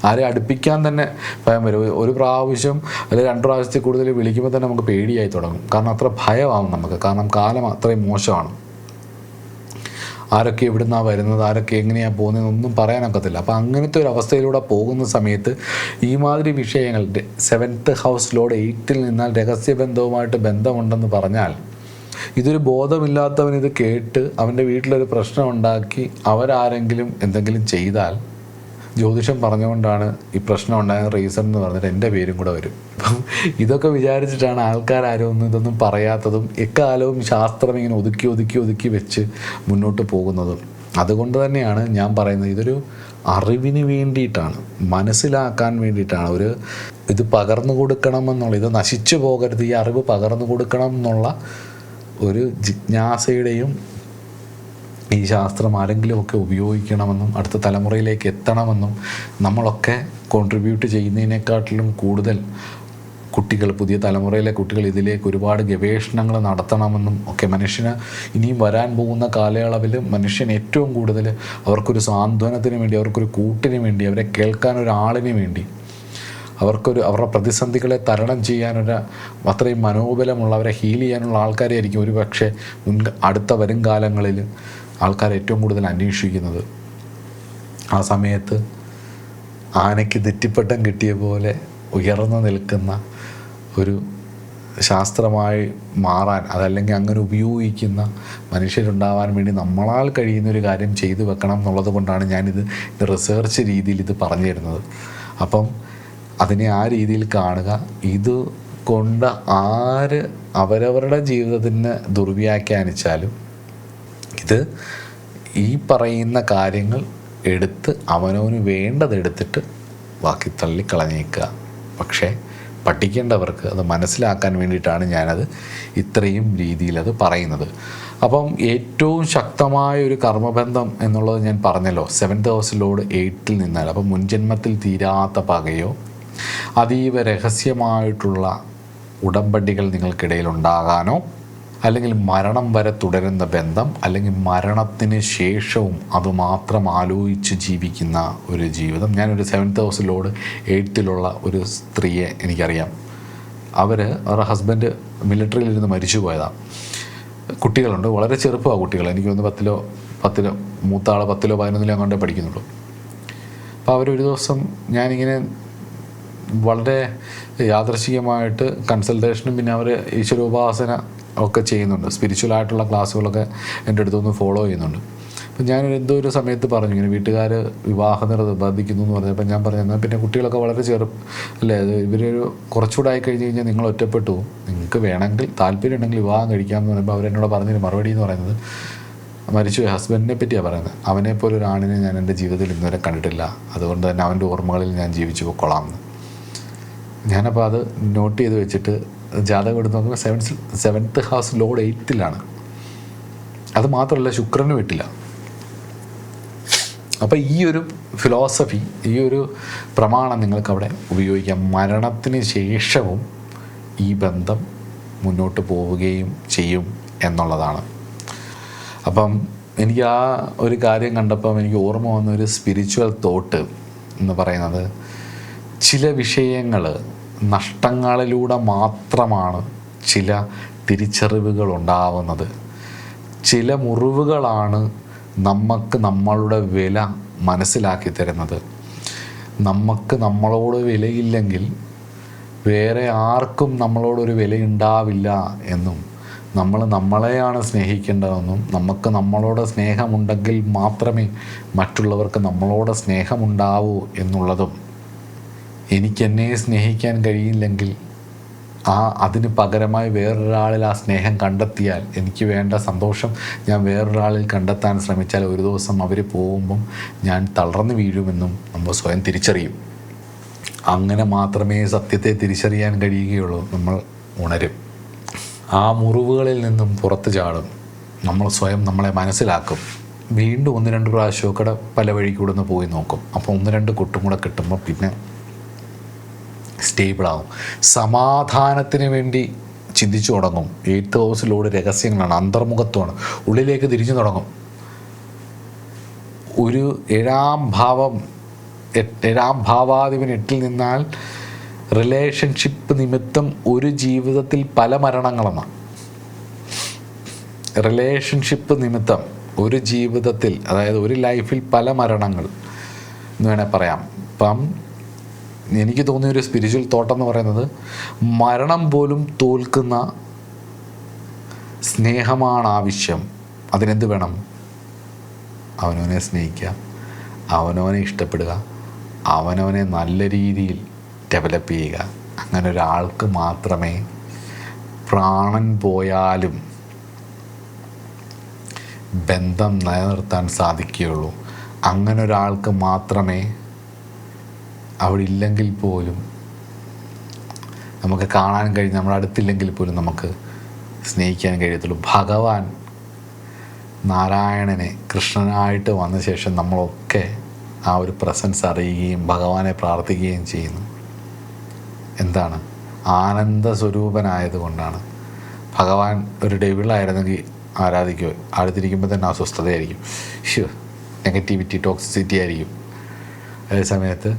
ആരെ അടുപ്പിക്കാൻ തന്നെ ഭയം വരും. ഒരു പ്രാവശ്യം അല്ലെങ്കിൽ 2 പ്രാവശ്യത്തിൽ കൂടുതൽ വിളിക്കുമ്പോൾ തന്നെ നമുക്ക് പേടിയായി തുടങ്ങും. കാരണം അത്ര ഭയമാവും നമുക്ക്. കാരണം കാലം അത്രയും മോശമാണ്. ആരൊക്കെ എവിടുന്നാണ് വരുന്നത്, ആരൊക്കെ എങ്ങനെയാണ് പോകുന്നതെന്നൊന്നും പറയാനൊക്കത്തില്ല. അപ്പോൾ അങ്ങനത്തെ ഒരു അവസ്ഥയിലൂടെ പോകുന്ന സമയത്ത് ഈ മാതിരി വിഷയങ്ങൾ 7th ഹൗസ് ലോഡ് 8ൽ നിന്നാൽ രഹസ്യബന്ധവുമായിട്ട് ബന്ധമുണ്ടെന്ന് പറഞ്ഞാൽ ഇതൊരു ബോധമില്ലാത്തവൻ ഇത് കേട്ട് അവൻ്റെ വീട്ടിലൊരു പ്രശ്നം ഉണ്ടാക്കി അവരാരെങ്കിലും എന്തെങ്കിലും ചെയ്താൽ ജ്യോതിഷം പറഞ്ഞുകൊണ്ടാണ് ഈ പ്രശ്നം ഉണ്ടായ റീസൺ എന്ന് പറഞ്ഞിട്ട് എൻ്റെ പേരും കൂടെ വരും. അപ്പം ഇതൊക്കെ വിചാരിച്ചിട്ടാണ് ആൾക്കാരും ഒന്നും ഇതൊന്നും പറയാത്തതും എക്കാലവും ശാസ്ത്രം ഇങ്ങനെ ഒതുക്കി വെച്ച് മുന്നോട്ട് പോകുന്നതും. അതുകൊണ്ട് തന്നെയാണ് ഞാൻ പറയുന്നത്, ഇതൊരു അറിവിന് വേണ്ടിയിട്ടാണ്, മനസ്സിലാക്കാൻ വേണ്ടിയിട്ടാണ്, ഇത് പകർന്നു കൊടുക്കണമെന്നുള്ള, ഇത് നശിച്ചു പോകരുത്, ഈ അറിവ് പകർന്നു കൊടുക്കണം എന്നുള്ള ഒരു ജിജ്ഞാസയുടെയും ഈ ശാസ്ത്രം ആരെങ്കിലുമൊക്കെ ഉപയോഗിക്കണമെന്നും അടുത്ത തലമുറയിലേക്ക് എത്തണമെന്നും നമ്മളൊക്കെ കോൺട്രിബ്യൂട്ട് ചെയ്യുന്നതിനെക്കാട്ടിലും കൂടുതൽ കുട്ടികൾ, പുതിയ തലമുറയിലെ കുട്ടികൾ ഇതിലേക്ക് ഒരുപാട് ഗവേഷണങ്ങൾ നടത്തണമെന്നും ഒക്കെ, മനുഷ്യന് ഇനിയും വരാൻ പോകുന്ന കാലയളവിൽ മനുഷ്യൻ ഏറ്റവും കൂടുതൽ അവർക്കൊരു സാന്ത്വനത്തിന് വേണ്ടി, അവർക്കൊരു കൂട്ടിന് വേണ്ടി, അവരെ കേൾക്കാൻ ഒരാളിന് വേണ്ടി, അവരുടെ പ്രതിസന്ധികളെ തരണം ചെയ്യാനൊരു അത്രയും മനോബലമുള്ള, അവരെ ഹീൽ ചെയ്യാനുള്ള ആൾക്കാരെ ആയിരിക്കും ഒരു പക്ഷേ അടുത്ത വരും കാലങ്ങളിൽ ആൾക്കാർ ഏറ്റവും കൂടുതൽ അന്വേഷിക്കുന്നത്. ആ സമയത്ത് ആനയ്ക്ക് തെറ്റിപ്പട്ടം കിട്ടിയ പോലെ ഉയർന്നു നിൽക്കുന്ന ഒരു ശാസ്ത്രമായി മാറാൻ, അതല്ലെങ്കിൽ അങ്ങനെ ഉപയോഗിക്കുന്ന മനുഷ്യരുണ്ടാവാൻ വേണ്ടി നമ്മളാൽ കഴിയുന്നൊരു കാര്യം ചെയ്തു വെക്കണം എന്നുള്ളത് കൊണ്ടാണ് ഞാനിത് റിസർച്ച് രീതിയിൽ ഇത് പറഞ്ഞു തരുന്നത്. അപ്പം അതിനെ ആ രീതിയിൽ കാണുക. ഇത് കൊണ്ട് ആര് അവരവരുടെ ജീവിതത്തിന് ദുർവ്യാഖ്യാനിച്ചാലും ഇത് ഈ പറയുന്ന കാര്യങ്ങൾ എടുത്ത് അവനവന് വേണ്ടതെടുത്തിട്ട് ബാക്കി തള്ളിക്കളഞ്ഞേക്കുക. പക്ഷേ പഠിക്കേണ്ടവർക്ക് അത് മനസ്സിലാക്കാൻ വേണ്ടിയിട്ടാണ് ഞാനത് ഇത്രയും രീതിയിലത് പറയുന്നത്. അപ്പം ഏറ്റവും ശക്തമായ ഒരു കർമ്മബന്ധം എന്നുള്ളത് ഞാൻ പറഞ്ഞല്ലോ, 7th ഹൗസിലോട് 8ൽ നിന്നാൽ, അപ്പം മുൻജന്മത്തിൽ തീരാത്ത പകയോ അതീവ രഹസ്യമായിട്ടുള്ള ഉടമ്പടികൾ നിങ്ങൾക്കിടയിൽ ഉണ്ടാകാനോ, അല്ലെങ്കിൽ മരണം വരെ തുടരുന്ന ബന്ധം, അല്ലെങ്കിൽ മരണത്തിന് ശേഷവും അതുമാത്രം ആലോചിച്ച് ജീവിക്കുന്ന ഒരു ജീവിതം. ഞാനൊരു 7th ഹൗസിലോട് 8ലുള്ള ഒരു സ്ത്രീയെ എനിക്കറിയാം. അവരുടെ ഹസ്ബൻഡ് മിലിറ്ററിയിലിരുന്ന് മരിച്ചു പോയതാണ്. കുട്ടികളുണ്ട്, വളരെ ചെറുപ്പമാണ് കുട്ടികൾ. എനിക്ക് തോന്നുന്നു 10 മൂത്ത ആൾ 10 11 അങ്ങോട്ടേ പഠിക്കുന്നുള്ളൂ. അപ്പോൾ അവരൊരു ദിവസം ഞാനിങ്ങനെ വളരെ യാദൃശ്ചികമായിട്ട് കൺസൾട്ടേഷനും പിന്നെ അവർ ഈശ്വരോപാസന ഒക്കെ ചെയ്യുന്നുണ്ട്, സ്പിരിച്വലായിട്ടുള്ള ക്ലാസ്സുകളൊക്കെ എൻ്റെ അടുത്തൊന്ന് ഫോളോ ചെയ്യുന്നുണ്ട്. അപ്പം ഞാനൊരു എന്തോ ഒരു സമയത്ത് പറഞ്ഞു, ഇങ്ങനെ വീട്ടുകാർ വിവാഹം നിർബന്ധിക്കുന്നു എന്ന് പറഞ്ഞപ്പോൾ ഞാൻ പറഞ്ഞു, എന്നാൽ പിന്നെ കുട്ടികളൊക്കെ വളരെ അല്ലേ, ഇവരൊരു കുറച്ചുകൂടെ ആയി കഴിഞ്ഞ് കഴിഞ്ഞാൽ നിങ്ങൾ ഒറ്റപ്പെട്ടു, നിങ്ങൾക്ക് വേണമെങ്കിൽ താല്പര്യം ഉണ്ടെങ്കിൽ വിവാഹം കഴിക്കാമെന്ന് പറയുമ്പോൾ അവരെന്നോട് പറഞ്ഞൊരു മറുപടി എന്ന് പറയുന്നത്, മരിച്ചു ഹസ്ബൻഡിനെ പറ്റിയാണ് പറയുന്നത്, അവനെപ്പോലെ ഒരു ആണിനെ ഞാൻ എൻ്റെ ജീവിതത്തിൽ ഇന്നുവരെ കണ്ടിട്ടില്ല, അതുകൊണ്ട് തന്നെ അവൻ്റെ ഓർമ്മകളിൽ ഞാൻ ജീവിച്ചു പൊക്കോളാം എന്ന്. ഞാനപ്പോൾ അത് നോട്ട് ചെയ്ത് വെച്ചിട്ട് ജാതകം എടുത്ത് നോക്കുമ്പോൾ 7th ഹൗസ് ലോഡ് 8ലാണ്. അത് മാത്രമല്ല ശുക്രനും 8ല്ല. അപ്പോൾ ഈ ഒരു ഫിലോസഫി, ഈ ഒരു പ്രമാണം നിങ്ങൾക്കവിടെ ഉപയോഗിക്കാം. മരണത്തിന് ശേഷവും ഈ ബന്ധം മുന്നോട്ട് പോവുകയും ചെയ്യും എന്നുള്ളതാണ്. അപ്പം എനിക്ക് ആ ഒരു കാര്യം കണ്ടപ്പം എനിക്ക് ഓർമ്മ വന്ന ഒരു സ്പിരിച്വൽ തോട്ട് എന്ന് പറയുന്നത്, ചില വിഷയങ്ങൾ നഷ്ടങ്ങളിലൂടെ മാത്രമാണ് ചില തിരിച്ചറിവുകൾ ഉണ്ടാവുന്നത്. ചില മുറിവുകളാണ് നമുക്ക് നമ്മളുടെ വില മനസ്സിലാക്കി തരുന്നത്. നമുക്ക് നമ്മളോട് വിലയില്ലെങ്കിൽ വേറെ ആർക്കും നമ്മളോടൊരു വിലയുണ്ടാവില്ല എന്നും, നമ്മൾ നമ്മളെയാണ് സ്നേഹിക്കേണ്ടതെന്നും, നമുക്ക് നമ്മളോട് സ്നേഹമുണ്ടെങ്കിൽ മാത്രമേ മറ്റുള്ളവർക്ക് നമ്മളോട് സ്നേഹമുണ്ടാവൂ എന്നുള്ളതും, എനിക്കെന്നെ സ്നേഹിക്കാൻ കഴിയില്ലെങ്കിൽ അതിന് പകരമായി വേറൊരാളിൽ ആ സ്നേഹം കണ്ടെത്തിയാൽ, എനിക്ക് വേണ്ട സന്തോഷം ഞാൻ വേറൊരാളിൽ കണ്ടെത്താൻ ശ്രമിച്ചാൽ ഒരു ദിവസം അവർ പോകുമ്പം ഞാൻ തളർന്നു വീഴുമെന്നും നമ്മൾ സ്വയം തിരിച്ചറിയും. അങ്ങനെ മാത്രമേ സത്യത്തെ തിരിച്ചറിയാൻ കഴിയുകയുള്ളൂ. നമ്മൾ ഉണരും, ആ മുറിവുകളിൽ നിന്നും പുറത്തു ചാടും, നമ്മൾ സ്വയം നമ്മളെ മനസ്സിലാക്കും. വീണ്ടും 1-2 പ്രാവശ്യമൊക്കെ പല വഴിക്കൂടെ ഒന്ന് പോയി നോക്കും. അപ്പോൾ 1-2 കൊട്ടും കൂടെ കിട്ടുമ്പോൾ പിന്നെ സ്റ്റേബിളാവും. സമാധാനത്തിന് വേണ്ടി ചിന്തിച്ചു തുടങ്ങും. 8th ഹൗസിലൂടെ രഹസ്യങ്ങളാണ്, അന്തർമുഖത്വമാണ്, ഉള്ളിലേക്ക് തിരിഞ്ഞു തുടങ്ങും. ഒരു 7ാം ഭാവാധിപൻ 8ൽ നിന്നാൽ റിലേഷൻഷിപ്പ് നിമിത്തം ഒരു ജീവിതത്തിൽ പല മരണങ്ങളെന്നാണ്. റിലേഷൻഷിപ്പ് നിമിത്തം ഒരു ജീവിതത്തിൽ, അതായത് ഒരു ലൈഫിൽ പല മരണങ്ങൾ എന്ന് വേണേൽ പറയാം. അപ്പം എനിക്ക് തോന്നിയൊരു സ്പിരിച്വൽ തോട്ടെന്ന് പറയുന്നത്, മരണം പോലും തോൽക്കുന്ന സ്നേഹമാണ് ആവശ്യം. അതിനെന്ത് വേണം? അവനവനെ സ്നേഹിക്കുക, അവനവനെ ഇഷ്ടപ്പെടുക, അവനവനെ നല്ല രീതിയിൽ ഡെവലപ്പ് ചെയ്യുക. അങ്ങനെ ഒരാൾക്ക് മാത്രമേ പ്രാണൻ പോയാലും ബന്ധം നിലനിർത്താൻ സാധിക്കുകയുള്ളൂ. അങ്ങനെ ഒരാൾക്ക് മാത്രമേ അവിടെ ഇല്ലെങ്കിൽ പോലും നമുക്ക് കാണാൻ കഴിയും, നമ്മുടെ അടുത്തില്ലെങ്കിൽ പോലും നമുക്ക് സ്നേഹിക്കാൻ കഴിയത്തുള്ളൂ. ഭഗവാൻ നാരായണനെ കൃഷ്ണനായിട്ട് വന്ന ശേഷം നമ്മളൊക്കെ ആ ഒരു പ്രസൻസ് അറിയുകയും ഭഗവാനെ പ്രാർത്ഥിക്കുകയും ചെയ്യുന്നു. എന്താണ്? ആനന്ദ സ്വരൂപനായതുകൊണ്ടാണ്. ഭഗവാൻ ഒരു ഡെവിളായിരുന്നെങ്കിൽ ആരാധിക്കുമോ? അടുത്തിരിക്കുമ്പോൾ തന്നെ അസ്വസ്ഥതയായിരിക്കും, നെഗറ്റിവിറ്റി, ടോക്സിസിറ്റി ആയിരിക്കും. അതേ സമയത്ത്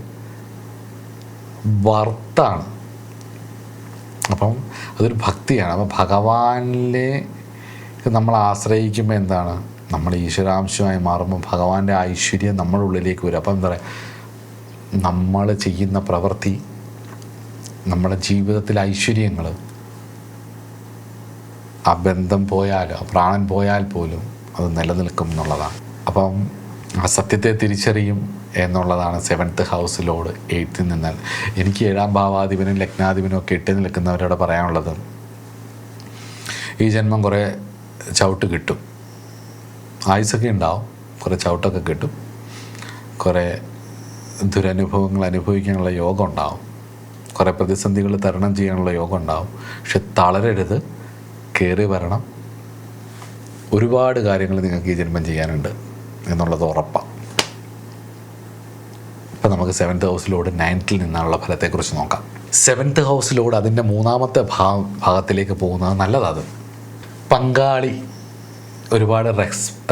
വർത്താണ്. അപ്പം അതൊരു ഭക്തിയാണ്. അപ്പം ഭഗവാനിലെ നമ്മൾ ആശ്രയിക്കുമ്പോൾ എന്താണ്? നമ്മൾ ഈശ്വരാംശമായി മാറുമ്പോൾ ഭഗവാന്റെ ഐശ്വര്യം നമ്മുടെ ഉള്ളിലേക്ക് വരും. അപ്പം എന്താ പറയുക, നമ്മൾ ചെയ്യുന്ന പ്രവൃത്തി, നമ്മുടെ ജീവിതത്തിലെ ഐശ്വര്യങ്ങൾ, ആ ബന്ധം പോയാൽ, ആ പ്രാണൻ പോയാൽ പോലും അത് നിലനിൽക്കും എന്നുള്ളതാണ്. അപ്പം ആ സത്യത്തെ തിരിച്ചറിയും എന്നുള്ളതാണ് 7th ഹൗസിലോട് 8th നിന്നാൽ. എനിക്ക് 7ാം ഭാവാധിപനും ലഗ്നാധിപനും ഒക്കെ 8 നിൽക്കുന്നവരോട് പറയാനുള്ളത്, ഈ ജന്മം കുറേ ചവിട്ട് കിട്ടും, ആയുസ്സൊക്കെ ഉണ്ടാവും, കുറേ ചവിട്ടൊക്കെ കിട്ടും, കുറേ ദുരനുഭവങ്ങൾ അനുഭവിക്കാനുള്ള യോഗം ഉണ്ടാവും, കുറേ പ്രതിസന്ധികൾ തരണം ചെയ്യാനുള്ള യോഗം ഉണ്ടാവും. പക്ഷെ തളരരുത്, കയറി വരണം. ഒരുപാട് കാര്യങ്ങൾ നിങ്ങൾക്ക് ഈ ജന്മം ചെയ്യാനുണ്ട് എന്നുള്ളത് ഉറപ്പാണ്. ഇപ്പം നമുക്ക് 7th ഹൗസിലോട് 9th നിന്നുള്ള ഫലത്തെക്കുറിച്ച് നോക്കാം. 7th ഹൗസിലോട് അതിൻ്റെ 3ാമത്തെ ഭാഗത്തിലേക്ക് പോകുന്നത് നല്ലതാണ്. പങ്കാളി ഒരുപാട്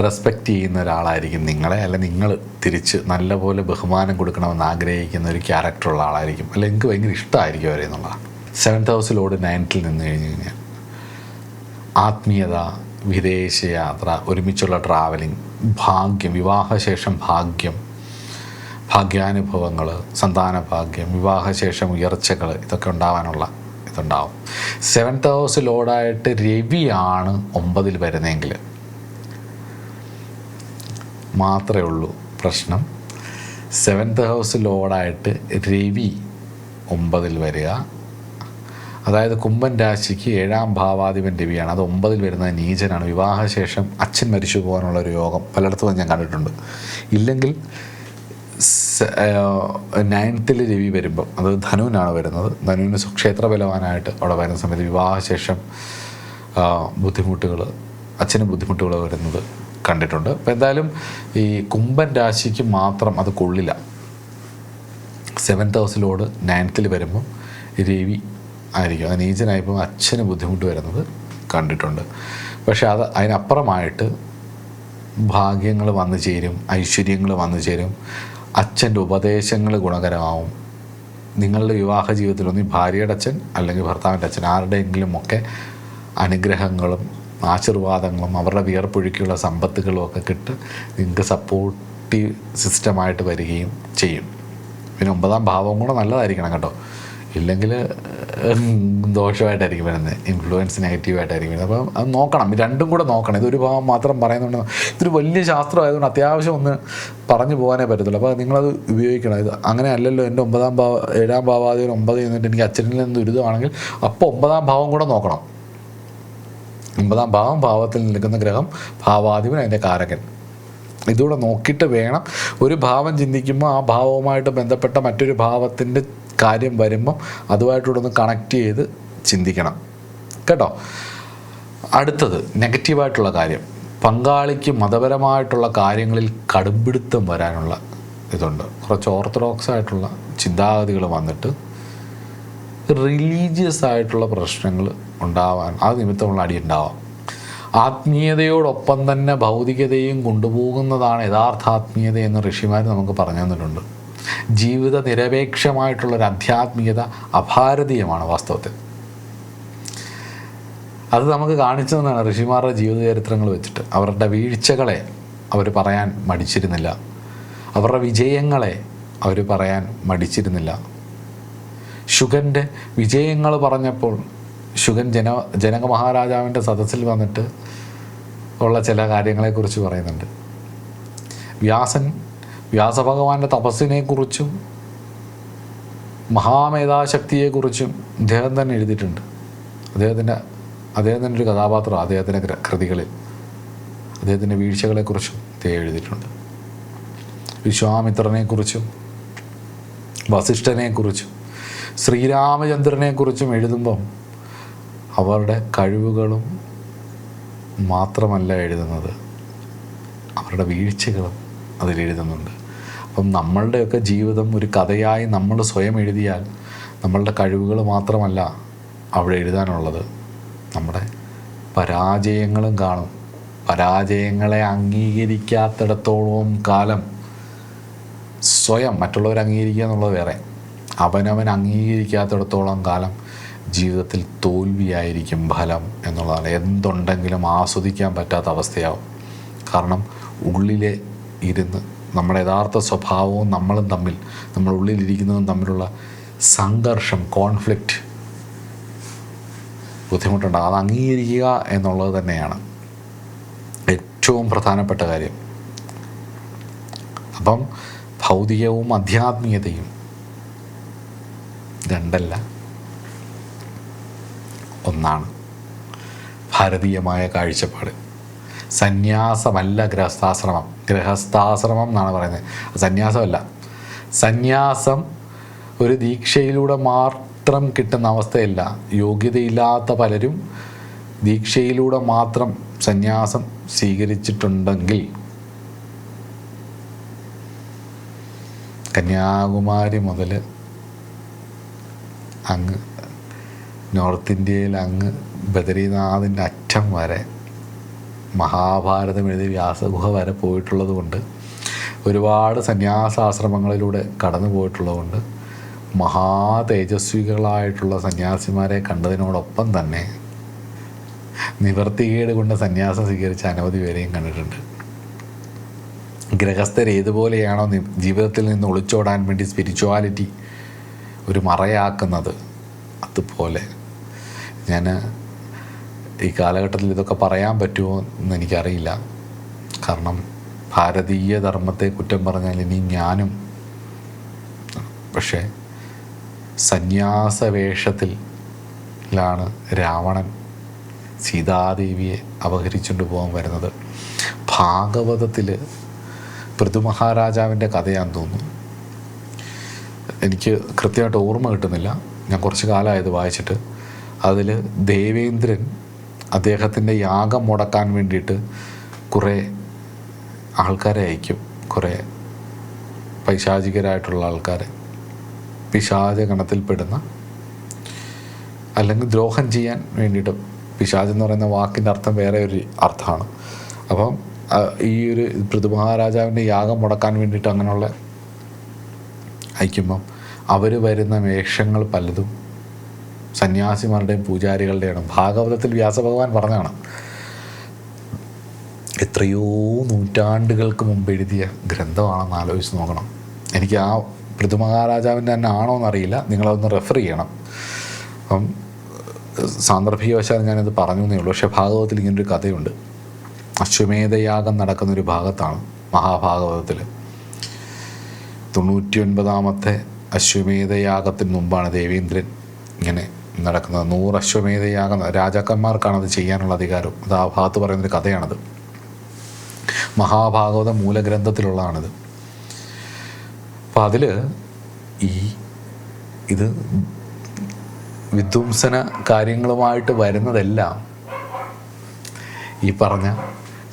റെസ്പെക്റ്റ് ചെയ്യുന്ന ഒരാളായിരിക്കും നിങ്ങളെ, അല്ല നിങ്ങൾ തിരിച്ച് നല്ലപോലെ ബഹുമാനം കൊടുക്കണമെന്ന് ആഗ്രഹിക്കുന്ന ഒരു ക്യാരക്ടറുള്ള ആളായിരിക്കും, അല്ല എനിക്ക് ഭയങ്കര ഇഷ്ടമായിരിക്കും അവരെ എന്നുള്ളതാണ്. 7th ഹൗസിലോട് 9th നിന്ന് കഴിഞ്ഞ് കഴിഞ്ഞാൽ ആത്മീയത, വിദേശയാത്ര, ഒരുമിച്ചുള്ള ട്രാവലിംഗ്, ഭാഗ്യം, വിവാഹശേഷം ഭാഗ്യം, ഭാഗ്യാനുഭവങ്ങൾ, സന്താന ഭാഗ്യം, വിവാഹശേഷം ഉയർച്ചകൾ, ഇതൊക്കെ ഉണ്ടാവാനുള്ള ഇതുണ്ടാവും. 7th ഹൗസിലോടായിട്ട് രവിയാണ് 9ൽ വരുന്നതെങ്കിൽ മാത്രമേ ഉള്ളൂ പ്രശ്നം. 7th ഹൗസിലോടായിട്ട് രവി 9ൽ വരിക, അതായത് കുംഭൻ രാശിക്ക് 7ാം ഭാവാധിപൻ രവിയാണ്. അത് 9ൽ വരുന്നത് നീചനാണ്. വിവാഹശേഷം അച്ഛൻ മരിച്ചു പോകാനുള്ളൊരു യോഗം പലയിടത്തും ഞാൻ കണ്ടിട്ടുണ്ട്. ഇല്ലെങ്കിൽ 9th രവി വരുമ്പം, അത് ധനുവിനാണ് വരുന്നത്, ധനുവിന് ക്ഷേത്ര ബലവാനായിട്ട് അവിടെ വരുന്ന സമയത്ത് വിവാഹശേഷം ബുദ്ധിമുട്ടുകൾ, അച്ഛന് ബുദ്ധിമുട്ടുകൾ വരുന്നത് കണ്ടിട്ടുണ്ട്. അപ്പോൾ എന്തായാലും ഈ കുംഭൻ രാശിക്ക് മാത്രം അത് കൊള്ളില്ല. 7th ഹൗസിലോട് 9th വരുമ്പം രവി ആയിരിക്കും, അത് നീചനായപ്പോൾ അച്ഛന് ബുദ്ധിമുട്ട് വരുന്നത് കണ്ടിട്ടുണ്ട്. പക്ഷെ അതിനപ്പുറമായിട്ട് ഭാഗ്യങ്ങൾ വന്നു ചേരും, ഐശ്വര്യങ്ങൾ വന്നു ചേരും, അച്ഛൻ്റെ ഉപദേശങ്ങൾ ഗുണകരമാവും. നിങ്ങളുടെ വിവാഹ ജീവിതത്തിൽ ഒന്നീ ഭാര്യയുടെ അച്ഛൻ അല്ലെങ്കിൽ ഭർത്താവിൻ്റെ അച്ഛൻ ആരുടെയെങ്കിലും ഒക്കെ അനുഗ്രഹങ്ങളും ആശീർവാദങ്ങളും അവരുടെ വിയർപ്പൊഴുക്കിയുള്ള സമ്പത്തുകളും ഒക്കെ കിട്ടി നിങ്ങൾക്ക് സപ്പോർട്ടീവ് സിസ്റ്റമായിട്ട് വരികയും ചെയ്യും. പിന്നെ 9ാം ഭാവം കൂടെ നല്ലതായിരിക്കണം കേട്ടോ, ഇല്ലെങ്കിൽ ദോഷമായിട്ടായിരിക്കും വരുന്നത്, ഇൻഫ്ലുവൻസ് നെഗറ്റീവായിട്ടായിരിക്കും വരുന്നത്. അപ്പം അത് നോക്കണം, രണ്ടും കൂടെ നോക്കണം. ഇതൊരു ഭാവം മാത്രം പറയുന്നുണ്ട്, ഇതൊരു വലിയ ശാസ്ത്രമായതുകൊണ്ട് അത്യാവശ്യം ഒന്ന് പറഞ്ഞു പോകാനേ പറ്റത്തുള്ളൂ. അപ്പോൾ നിങ്ങളത് ഉപയോഗിക്കണം. ഇത് അങ്ങനെ അല്ലല്ലോ, എൻ്റെ 7ാം ഭാവാധിപൻ 9 എന്നിട്ട് എനിക്ക് അച്ഛനിൽ നിന്ന് ദുരിതമാണെങ്കിൽ അപ്പോൾ 9ാം ഭാവം കൂടെ നോക്കണം. 9ാം ഭാവത്തിൽ നിൽക്കുന്ന ഗ്രഹം ഭാവാധിപൻ, അതിൻ്റെ കാരകൻ, ഇതുകൂടെ നോക്കിയിട്ട് വേണം ഒരു ഭാവം ചിന്തിക്കുമ്പോൾ ആ ഭാവവുമായിട്ട് ബന്ധപ്പെട്ട മറ്റൊരു ഭാവത്തിൻ്റെ കാര്യം വരുമ്പം അതുമായിട്ടൂടെ ഒന്ന് കണക്ട് ചെയ്ത് ചിന്തിക്കണം കേട്ടോ. അടുത്തത് നെഗറ്റീവായിട്ടുള്ള കാര്യം, പങ്കാളിക്ക് മതപരമായിട്ടുള്ള കാര്യങ്ങളിൽ കടുംപിടുത്തം വരാനുള്ള ഇതുണ്ട്. കുറച്ച് ഓർത്തഡോക്സ് ആയിട്ടുള്ള ചിന്താഗതികൾ വന്നിട്ട് റിലീജിയസ് ആയിട്ടുള്ള പ്രശ്നങ്ങൾ ഉണ്ടാവാൻ, അത് നിമിത്തമുള്ള അടി ഉണ്ടാവാം. ആത്മീയതയോടൊപ്പം തന്നെ ഭൗതികതയും കൊണ്ടുപോകുന്നതാണ് യഥാർത്ഥ ആത്മീയത എന്ന് ഋഷിമാർ നമുക്ക് പറഞ്ഞു തന്നിട്ടുണ്ട്. ജീവിത നിരപേക്ഷമായിട്ടുള്ളൊരു ആധ്യാത്മികത അഭാരതീയമാണ് വാസ്തവത്തിൽ. അത് നമുക്ക് കാണിച്ചു തന്നാണ് ഋഷിമാരുടെ ജീവിത ചരിത്രങ്ങൾ വെച്ചിട്ട്. അവരുടെ വീഴ്ചകളെ അവർ പറയാൻ മടിച്ചിരുന്നില്ല, അവരുടെ വിജയങ്ങളെ അവർ പറയാൻ മടിച്ചിരുന്നില്ല. ശുഗൻ്റെ വിജയങ്ങൾ പറഞ്ഞപ്പോൾ ശുഗൻ ജനക മഹാരാജാവിൻ്റെ സദസ്സിൽ വന്നിട്ട് ഉള്ള ചില കാര്യങ്ങളെക്കുറിച്ച് പറയുന്നുണ്ട്. വ്യാസഭഗവാന്റെ തപസ്സിനെക്കുറിച്ചും മഹാമേധാശക്തിയെക്കുറിച്ചും അദ്ദേഹം തന്നെ എഴുതിയിട്ടുണ്ട്. അദ്ദേഹത്തിൻ്റെ ഒരു കഥാപാത്രം അദ്ദേഹത്തിൻ്റെ കൃതികളിൽ അദ്ദേഹത്തിൻ്റെ വീഴ്ചകളെക്കുറിച്ചും അദ്ദേഹം എഴുതിയിട്ടുണ്ട്. വിശ്വാമിത്രനെക്കുറിച്ചും വസിഷ്ഠനെക്കുറിച്ചും ശ്രീരാമചന്ദ്രനെക്കുറിച്ചും എഴുതുമ്പം അവരുടെ കഴിവുകളും മാത്രമല്ല എഴുതുന്നത്, അവരുടെ വീഴ്ചകളും അതിലെഴുതുന്നുണ്ട്. അപ്പം നമ്മളുടെയൊക്കെ ജീവിതം ഒരു കഥയായി നമ്മൾ സ്വയം എഴുതിയാൽ നമ്മളുടെ കഴിവുകൾ മാത്രമല്ല അവിടെ എഴുതാനുള്ളത്, നമ്മുടെ പരാജയങ്ങളും കാണും. പരാജയങ്ങളെ അംഗീകരിക്കാത്തിടത്തോളം കാലം സ്വയം മറ്റുള്ളവർ അംഗീകരിക്കുക എന്നുള്ളത് വേറെ, അവനവൻ അംഗീകരിക്കാത്തിടത്തോളം കാലം ജീവിതത്തിൽ തോൽവിയായിരിക്കും ഫലം എന്നുള്ളതാണ്. എന്തുണ്ടെങ്കിലും ആസ്വദിക്കാൻ പറ്റാത്ത അവസ്ഥയാവും. കാരണം ഉള്ളിലെ ഇരുന്ന് നമ്മുടെ യഥാർത്ഥ സ്വഭാവവും നമ്മളും തമ്മിൽ, നമ്മുടെ ഉള്ളിലിരിക്കുന്നതും തമ്മിലുള്ള സംഘർഷം, കോൺഫ്ലിക്റ്റ്, ബുദ്ധിമുട്ടുണ്ടാകും. അത് അംഗീകരിക്കുക എന്നുള്ളത് തന്നെയാണ് ഏറ്റവും പ്രധാനപ്പെട്ട കാര്യം. അപ്പം ഭൗതികവും ആധ്യാത്മികതയും രണ്ടല്ല, ഒന്നാണ്. ഭാരതീയമായ കാഴ്ചപ്പാട്. സന്യാസമല്ല ഗൃഹസ്ഥാശ്രമം എന്നാണ് പറയുന്നത്. സന്യാസമല്ല. സന്യാസം ഒരു ദീക്ഷയിലൂടെ മാത്രം കിട്ടുന്ന അവസ്ഥയല്ല. യോഗ്യതയില്ലാത്ത പലരും ദീക്ഷയിലൂടെ മാത്രം സന്യാസം സ്വീകരിച്ചിട്ടുണ്ടെങ്കിൽ കന്യാകുമാരി മുതൽ അങ്ങ് നോർത്ത് ഇന്ത്യയിൽ അങ്ങ് ബദരീനാഥിൻ്റെ അറ്റം വരെ മഹാഭാരതം എഴുതി വ്യാസഗുഹ വരെ പോയിട്ടുള്ളത് കൊണ്ട്, ഒരുപാട് സന്യാസാശ്രമങ്ങളിലൂടെ കടന്നു പോയിട്ടുള്ളത് കൊണ്ട് മഹാതേജസ്വികളായിട്ടുള്ള സന്യാസിമാരെ കണ്ടതിനോടൊപ്പം തന്നെ നിവർത്തികേട് കൊണ്ട് സന്യാസം സ്വീകരിച്ച അനവധി പേരെയും കണ്ടിട്ടുണ്ട്. ഗൃഹസ്ഥർ ഏതുപോലെയാണോ ജീവിതത്തിൽ നിന്ന് ഒളിച്ചോടാൻ വേണ്ടി സ്പിരിച്വാലിറ്റി ഒരു മറയാക്കുന്നത്, അതുപോലെ ഞാൻ ഈ കാലഘട്ടത്തിൽ ഇതൊക്കെ പറയാൻ പറ്റുമോ എന്ന് എനിക്കറിയില്ല. കാരണം ഭാരതീയ ധർമ്മത്തെ കുറ്റം പറഞ്ഞാൽ ഇനി ഞാനും, പക്ഷേ സന്യാസവേഷത്തിലാണ് രാവണൻ സീതാദേവിയെ അപഹരിച്ചുകൊണ്ട് പോകാൻ വരുന്നത്. ഭാഗവതത്തിൽ പൃഥുമഹാരാജാവിൻ്റെ കഥയാണെന്ന് തോന്നുന്നു, എനിക്ക് കൃത്യമായിട്ട് ഓർമ്മ കിട്ടുന്നില്ല, ഞാൻ കുറച്ച് കാലമായത് വായിച്ചിട്ട്. അതിൽ ദേവേന്ദ്രൻ അദ്ദേഹത്തിൻ്റെ യാഗം മുടക്കാൻ വേണ്ടിയിട്ട് കുറേ ആൾക്കാരെ അയക്കും, കുറേ പൈശാചികരായിട്ടുള്ള ആൾക്കാരെ, പിശാചഗണത്തിൽപ്പെടുന്ന, അല്ലെങ്കിൽ ദ്രോഹം ചെയ്യാൻ വേണ്ടിയിട്ട്. പിശാച് എന്ന് പറയുന്ന വാക്കിൻ്റെ അർത്ഥം വേറെ ഒരു അർത്ഥമാണ്. അപ്പം ഈ ഒരു പൃഥുമഹാരാജാവിൻ്റെ യാഗം മുടക്കാൻ വേണ്ടിയിട്ട് അങ്ങനെയുള്ള അയക്കുമ്പം അവർ വരുന്ന വേഷങ്ങൾ പലതും സന്യാസിമാരുടെയും പൂജാരികളുടെയാണ്. ഭാഗവതത്തിൽ വ്യാസഭഗവാൻ പറഞ്ഞാണ്. എത്രയോ നൂറ്റാണ്ടുകൾക്ക് മുമ്പ് എഴുതിയ ഗ്രന്ഥമാണെന്ന് ആലോചിച്ച് നോക്കണം. എനിക്ക് ആ പൃഥുമഹാരാജാവിൻ്റെ തന്നെ ആണോ എന്നറിയില്ല, നിങ്ങളതൊന്ന് റെഫർ ചെയ്യണം. അപ്പം സാന്ദർഭികവശാൽ ഞാനത് പറഞ്ഞു എന്നേ ഉള്ളൂ. പക്ഷേ ഭാഗവതത്തിൽ ഇങ്ങനൊരു കഥയുണ്ട്. അശ്വമേധയാഗം നടക്കുന്നൊരു ഭാഗത്താണ് മഹാഭാഗവതത്തിൽ. 99ാമത്തെ അശ്വമേധയാഗത്തിന് മുമ്പാണ് ദേവേന്ദ്രൻ ഇങ്ങനെ നടക്കുന്നത്. 100 അശ്വമേധയാഗം രാജാക്കന്മാർക്കാണത് ചെയ്യാനുള്ള അധികാരം. അത് ആ ഭാഗത്ത് പറയുന്നൊരു കഥയാണത്. മഹാഭാഗവത മൂലഗ്രന്ഥത്തിലുള്ളതാണിത്. അപ്പം അതിൽ ഇത് വിധ്വംസന കാര്യങ്ങളുമായിട്ട് വരുന്നതെല്ലാം ഈ പറഞ്ഞ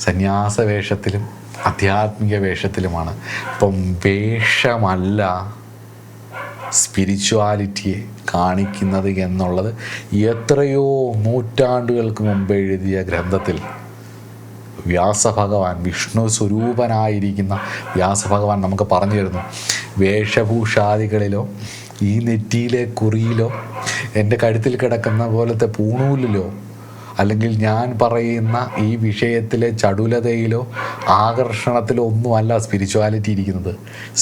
സന്യാസ വേഷത്തിലും ആധ്യാത്മിക വേഷത്തിലുമാണ്. അപ്പം വേഷമല്ല സ്പിരിച്വാലിറ്റിയെ കാണിക്കുന്നത് എന്നുള്ളത് എത്രയോ നൂറ്റാണ്ടുകൾക്ക് മുമ്പ് എഴുതിയ ഗ്രന്ഥത്തിൽ വ്യാസഭഗവാൻ, വിഷ്ണു സ്വരൂപനായിരിക്കുന്ന വ്യാസഭഗവാൻ നമുക്ക് പറഞ്ഞു തരുന്നു. വേഷഭൂഷാദികളിലോ ഈ നെറ്റിയിലെ കുറിയിലോ എൻ്റെ കഴുത്തിൽ കിടക്കുന്ന പോലത്തെ പൂണൂലിലോ അല്ലെങ്കിൽ ഞാൻ പറയുന്ന ഈ വിഷയത്തിലെ ചടുലതയിലോ ആകർഷണത്തിലോ ഒന്നുമല്ല സ്പിരിച്വാലിറ്റി ഇരിക്കുന്നത്.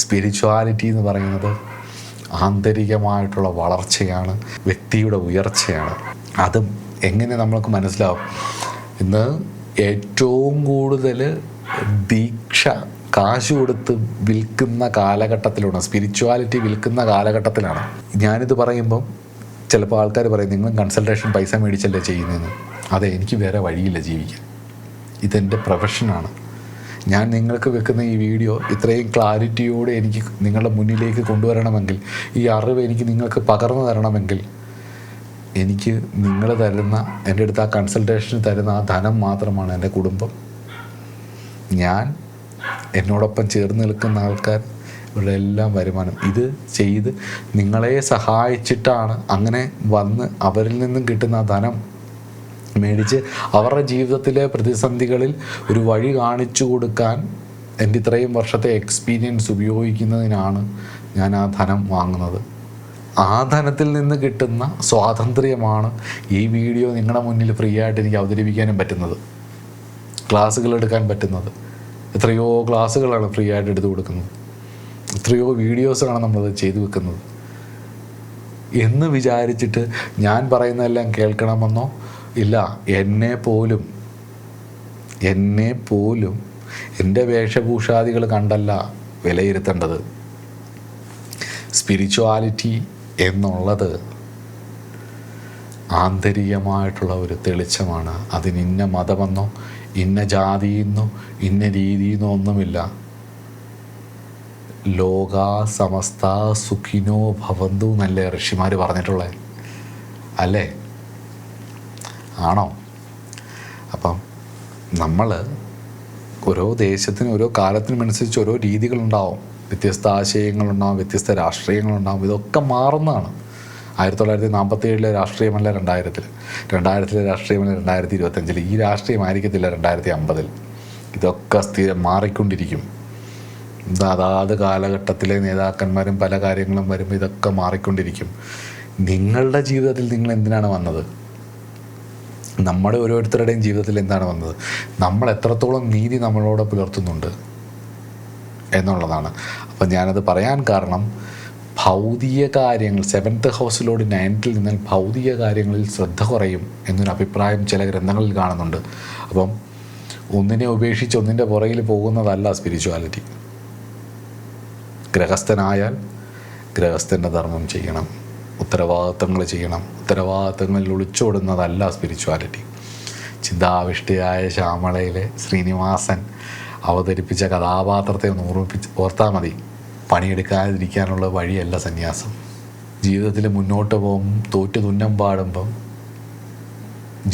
സ്പിരിച്വാലിറ്റി എന്ന് പറയുന്നത് ആന്തരികമായിട്ടുള്ള വളർച്ചയാണ്, വ്യക്തിയുടെ ഉയർച്ചയാണ്. അതും എങ്ങനെ നമ്മൾക്ക് മനസ്സിലാവും? ഇന്ന് ഏറ്റവും കൂടുതൽ ദീക്ഷ കാശ് കൊടുത്ത് വിൽക്കുന്ന കാലഘട്ടത്തിലാണ്, സ്പിരിച്വാലിറ്റി വിൽക്കുന്ന കാലഘട്ടത്തിലാണ്. ഞാനിത് പറയുമ്പം ചിലപ്പോൾ ആൾക്കാർ പറയും നിങ്ങളും കൺസൾട്ടേഷൻ പൈസ മേടിച്ചല്ലേ ചെയ്യുന്നതെന്ന്. അതെ, എനിക്ക് വേറെ വഴിയില്ല ജീവിക്കാൻ. ഇതെൻ്റെ പ്രൊഫഷനാണ്. ഞാൻ നിങ്ങൾക്ക് വെക്കുന്ന ഈ വീഡിയോ ഇത്രയും ക്ലാരിറ്റിയോടെ എനിക്ക് നിങ്ങളുടെ മുന്നിലേക്ക് കൊണ്ടുവരണമെങ്കിൽ, ഈ അറിവ് എനിക്ക് നിങ്ങൾക്ക് പകർന്നു തരണമെങ്കിൽ, എനിക്ക് നിങ്ങൾ തരുന്ന, എൻ്റെ അടുത്ത് ആ കൺസൾട്ടേഷന് തരുന്ന ആ ധനം മാത്രമാണ് എൻ്റെ കുടുംബം. ഞാൻ, എന്നോടൊപ്പം ചേർന്ന് നിൽക്കുന്ന ആൾക്കാർ, ഇവരുടെ എല്ലാം വരുമാനം ഇത് ചെയ്ത് നിങ്ങളെ സഹായിച്ചിട്ടാണ്. അങ്ങനെ വന്ന് അവരിൽ നിന്നും കിട്ടുന്ന ധനം മേടിച്ച് അവരുടെ ജീവിതത്തിലെ പ്രതിസന്ധികളിൽ ഒരു വഴി കാണിച്ചു കൊടുക്കാൻ എൻ്റെ ഇത്രയും വർഷത്തെ എക്സ്പീരിയൻസ് ഉപയോഗിക്കുന്നതിനാണ് ഞാൻ ആ ധനം വാങ്ങുന്നത്. ആ ധനത്തിൽ നിന്ന് കിട്ടുന്ന സ്വാതന്ത്ര്യമാണ് ഈ വീഡിയോ നിങ്ങളുടെ മുന്നിൽ ഫ്രീ ആയിട്ട് എനിക്ക് അവതരിപ്പിക്കാനും പറ്റുന്നത്, ക്ലാസ്സുകൾ എടുക്കാൻ പറ്റുന്നത്. എത്രയോ ക്ലാസ്സുകളാണ് ഫ്രീ ആയിട്ട് എടുത്തു കൊടുക്കുന്നത്, എത്രയോ വീഡിയോസാണ് നമ്മളത് ചെയ്തു വെക്കുന്നത്. എന്ന് വിചാരിച്ചിട്ട് ഞാൻ പറയുന്നതെല്ലാം കേൾക്കണമെന്നോ ഇല്ല. എന്നെ പോലും എൻ്റെ വേഷഭൂഷാദികൾ കണ്ടല്ല വിലയിരുത്തേണ്ടത്. സ്പിരിച്വാലിറ്റി എന്നുള്ളത് ആന്തരികമായിട്ടുള്ള ഒരു തെളിച്ചമാണ്. അതിന് ഇന്ന മതമെന്നോ ഇന്ന ജാതിയെന്നോ ഇന്ന രീതിയെന്നോ ഒന്നുമില്ല. ലോകാ സമസ്ത സുഖിനോ ഭവന്തു എന്നല്ലേ ഋഷിമാർ പറഞ്ഞിട്ടുള്ളത്, അല്ലേ? ആണോ? അപ്പം നമ്മൾ ഓരോ ദേശത്തിനും ഓരോ കാലത്തിനും അനുസരിച്ച് ഓരോ രീതികളുണ്ടാവും, വ്യത്യസ്ത ആശയങ്ങളുണ്ടാവും, വ്യത്യസ്ത രാഷ്ട്രീയങ്ങളുണ്ടാവും. ഇതൊക്കെ മാറുന്നതാണ്. 1947 രാഷ്ട്രീയമല്ല 2000 രാഷ്ട്രീയമല്ല 2025. ഈ രാഷ്ട്രീയമായിരിക്കത്തില്ല 2050. ഇതൊക്കെ സ്ഥിരം മാറിക്കൊണ്ടിരിക്കും. അതാത് കാലഘട്ടത്തിലെ നേതാക്കന്മാരും പല കാര്യങ്ങളും വരുമ്പോൾ ഇതൊക്കെ മാറിക്കൊണ്ടിരിക്കും. നിങ്ങളുടെ ജീവിതത്തിൽ നിങ്ങൾ എന്തിനാണ് വന്നത്? നമ്മുടെ ഓരോരുത്തരുടെയും ജീവിതത്തിൽ എന്താണ് വന്നത്? നമ്മൾ എത്രത്തോളം നീതി നമ്മളോട് പുലർത്തുന്നുണ്ട് എന്നുള്ളതാണ്. അപ്പം ഞാനത് പറയാൻ കാരണം, ഭൗതിക കാര്യങ്ങൾ 7th ഹൗസിലോട് 9th നിന്നാൽ ഭൗതിക കാര്യങ്ങളിൽ ശ്രദ്ധ കുറയും എന്നൊരു അഭിപ്രായം ചില ഗ്രന്ഥങ്ങളിൽ കാണുന്നുണ്ട്. അപ്പം ഒന്നിനെ ഉപേക്ഷിച്ച് ഒന്നിൻ്റെ പുറകിൽ പോകുന്നതല്ല സ്പിരിച്വാലിറ്റി. ഗൃഹസ്ഥനായാൽ ഗൃഹസ്ഥൻ്റെ ധർമ്മം ചെയ്യണം, ഉത്തരവാദിത്തങ്ങൾ ചെയ്യണം. ഉത്തരവാദിത്തങ്ങളിൽ ഒളിച്ചോടുന്നതല്ല സ്പിരിച്വാലിറ്റി. ചിന്താവിഷ്ടയായ ശ്യാമളയിലെ ശ്രീനിവാസൻ അവതരിപ്പിച്ച കഥാപാത്രത്തെ ഒന്ന് ഓർത്താൽ മതി. പണിയെടുക്കാതിരിക്കാനുള്ള വഴിയല്ല സന്യാസം. ജീവിതത്തിൽ മുന്നോട്ട് പോകും തോറ്റു തുന്നം പാടുമ്പം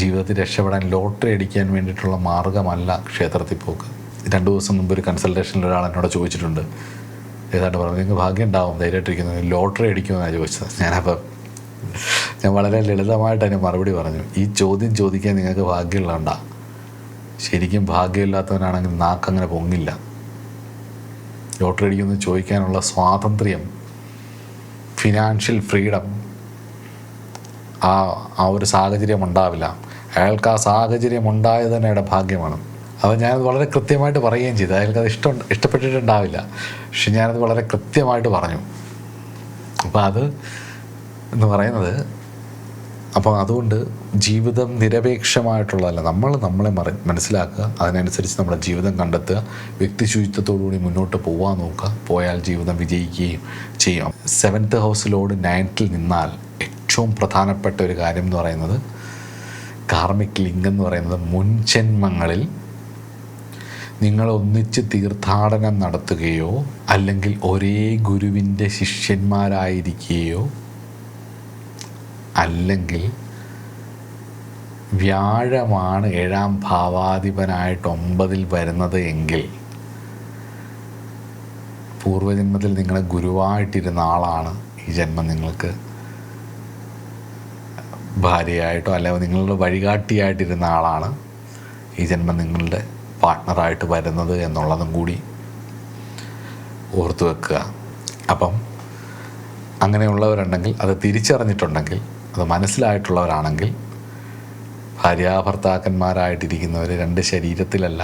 ജീവിതത്തിൽ രക്ഷപ്പെടാൻ ലോട്ടറി അടിക്കാൻ വേണ്ടിയിട്ടുള്ള മാർഗമല്ല ക്ഷേത്രത്തിൽ പോക്ക്. 2 ദിവസം മുമ്പ് ഒരു കൺസൾട്ടേഷനിൽ ഒരാൾ എന്നോട് ചോദിച്ചിട്ടുണ്ട്, ഏതാണ്ട് പറഞ്ഞു നിങ്ങൾക്ക് ഭാഗ്യം ഉണ്ടാവും ധൈര്യമായിട്ടിരിക്കുന്നത്, ലോട്ടറി അടിക്കുമെന്നാണ് ചോദിച്ചത്. ഞാൻ വളരെ ലളിതമായിട്ട് അതിന് മറുപടി പറഞ്ഞു, ഈ ചോദ്യം ചോദിക്കാൻ നിങ്ങൾക്ക് ഭാഗ്യമുള്ളതുകൊണ്ടാ. ശരിക്കും ഭാഗ്യമില്ലാത്തവനാണെങ്കിൽ നാക്കങ്ങനെ പൊങ്ങില്ല. ലോട്ടറി അടിക്കുമെന്ന് ചോദിക്കാനുള്ള സ്വാതന്ത്ര്യം, ഫിനാൻഷ്യൽ ഫ്രീഡം, ആ ഒരു സാഹചര്യം ഉണ്ടാവില്ല. അയാൾക്ക് ആ സാഹചര്യം ഉണ്ടായത് തന്നെ അയാളുടെ ഭാഗ്യമാണ്. അപ്പോൾ ഞാനത് വളരെ കൃത്യമായിട്ട് പറയുകയും ചെയ്തു. അയാൾക്കത് ഇഷ്ടപ്പെട്ടിട്ടുണ്ടാവില്ല, പക്ഷെ ഞാനത് വളരെ കൃത്യമായിട്ട് പറഞ്ഞു. അപ്പോൾ അത് എന്ന് പറയുന്നത്, അപ്പോൾ അതുകൊണ്ട് ജീവിതം നിരപേക്ഷമായിട്ടുള്ളതല്ല. നമ്മളെ മനസ്സിലാക്കുക, അതിനനുസരിച്ച് നമ്മുടെ ജീവിതം കണ്ടെത്തുക, വ്യക്തി ശുചിത്വത്തോടുകൂടി മുന്നോട്ട് പോകാൻ നോക്കുക. പോയാൽ ജീവിതം വിജയിക്കുകയും ചെയ്യും. 7th ഹൗസിലോട് 9th നിന്നാൽ ഏറ്റവും പ്രധാനപ്പെട്ട ഒരു കാര്യം എന്ന് പറയുന്നത്, കാർമിക് ലിങ്ക് എന്ന് പറയുന്നത്, മുൻജന്മങ്ങളിൽ നിങ്ങൾ ഒന്നിച്ച് തീർത്ഥാടനം നടത്തുകയോ അല്ലെങ്കിൽ ഒരേ ഗുരുവിൻ്റെ ശിഷ്യന്മാരായിരിക്കുകയോ അല്ലെങ്കിൽ വ്യാഴമാണ് 7ാം ഭാവാധിപനായിട്ട് 9ൽ വരുന്നത് എങ്കിൽ പൂർവ്വജന്മത്തിൽ നിങ്ങളെ ഗുരുവായിട്ടിരുന്ന ആളാണ് ഈ ജന്മം നിങ്ങൾക്ക് ഭാര്യയായിട്ടോ അല്ലെങ്കിൽ നിങ്ങളുടെ വഴികാട്ടിയായിട്ടിരുന്ന ആളാണ് ഈ ജന്മം നിങ്ങളുടെ പാർട്ട്ണറായിട്ട് വരുന്നത് എന്നുള്ളതും കൂടി ഓർത്തു വെക്കുക. അപ്പം അങ്ങനെയുള്ളവരുണ്ടെങ്കിൽ, അത് തിരിച്ചറിഞ്ഞിട്ടുണ്ടെങ്കിൽ, അത് മനസ്സിലായിട്ടുള്ളവരാണെങ്കിൽ, ഭാര്യാഭർത്താക്കന്മാരായിട്ടിരിക്കുന്നവർ 2 ശരീരത്തിലല്ല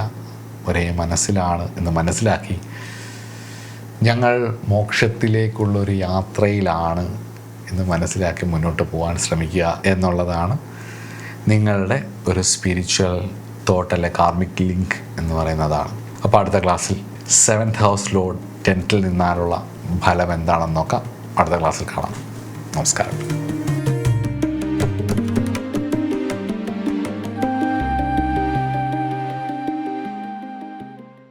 ഒരേ മനസ്സിലാണ് എന്ന് മനസ്സിലാക്കി ഞങ്ങൾ മോക്ഷത്തിലേക്കുള്ളൊരു യാത്രയിലാണ് എന്ന് മനസ്സിലാക്കി മുന്നോട്ട് പോകാൻ ശ്രമിക്കുക എന്നുള്ളതാണ് നിങ്ങളുടെ ഒരു സ്പിരിച്വൽ തോട്ട് അല്ലെ കാർമിക് ലിങ്ക് എന്ന് പറയുന്നതാണ്. അപ്പോൾ അടുത്ത ക്ലാസ്സിൽ 7th ഹൗസ് ലോർഡ് 10th നിന്നാലുള്ള ഫലം എന്താണെന്ന് നോക്കാം. അടുത്ത ക്ലാസ്സിൽ കാണാം. നമസ്കാരം.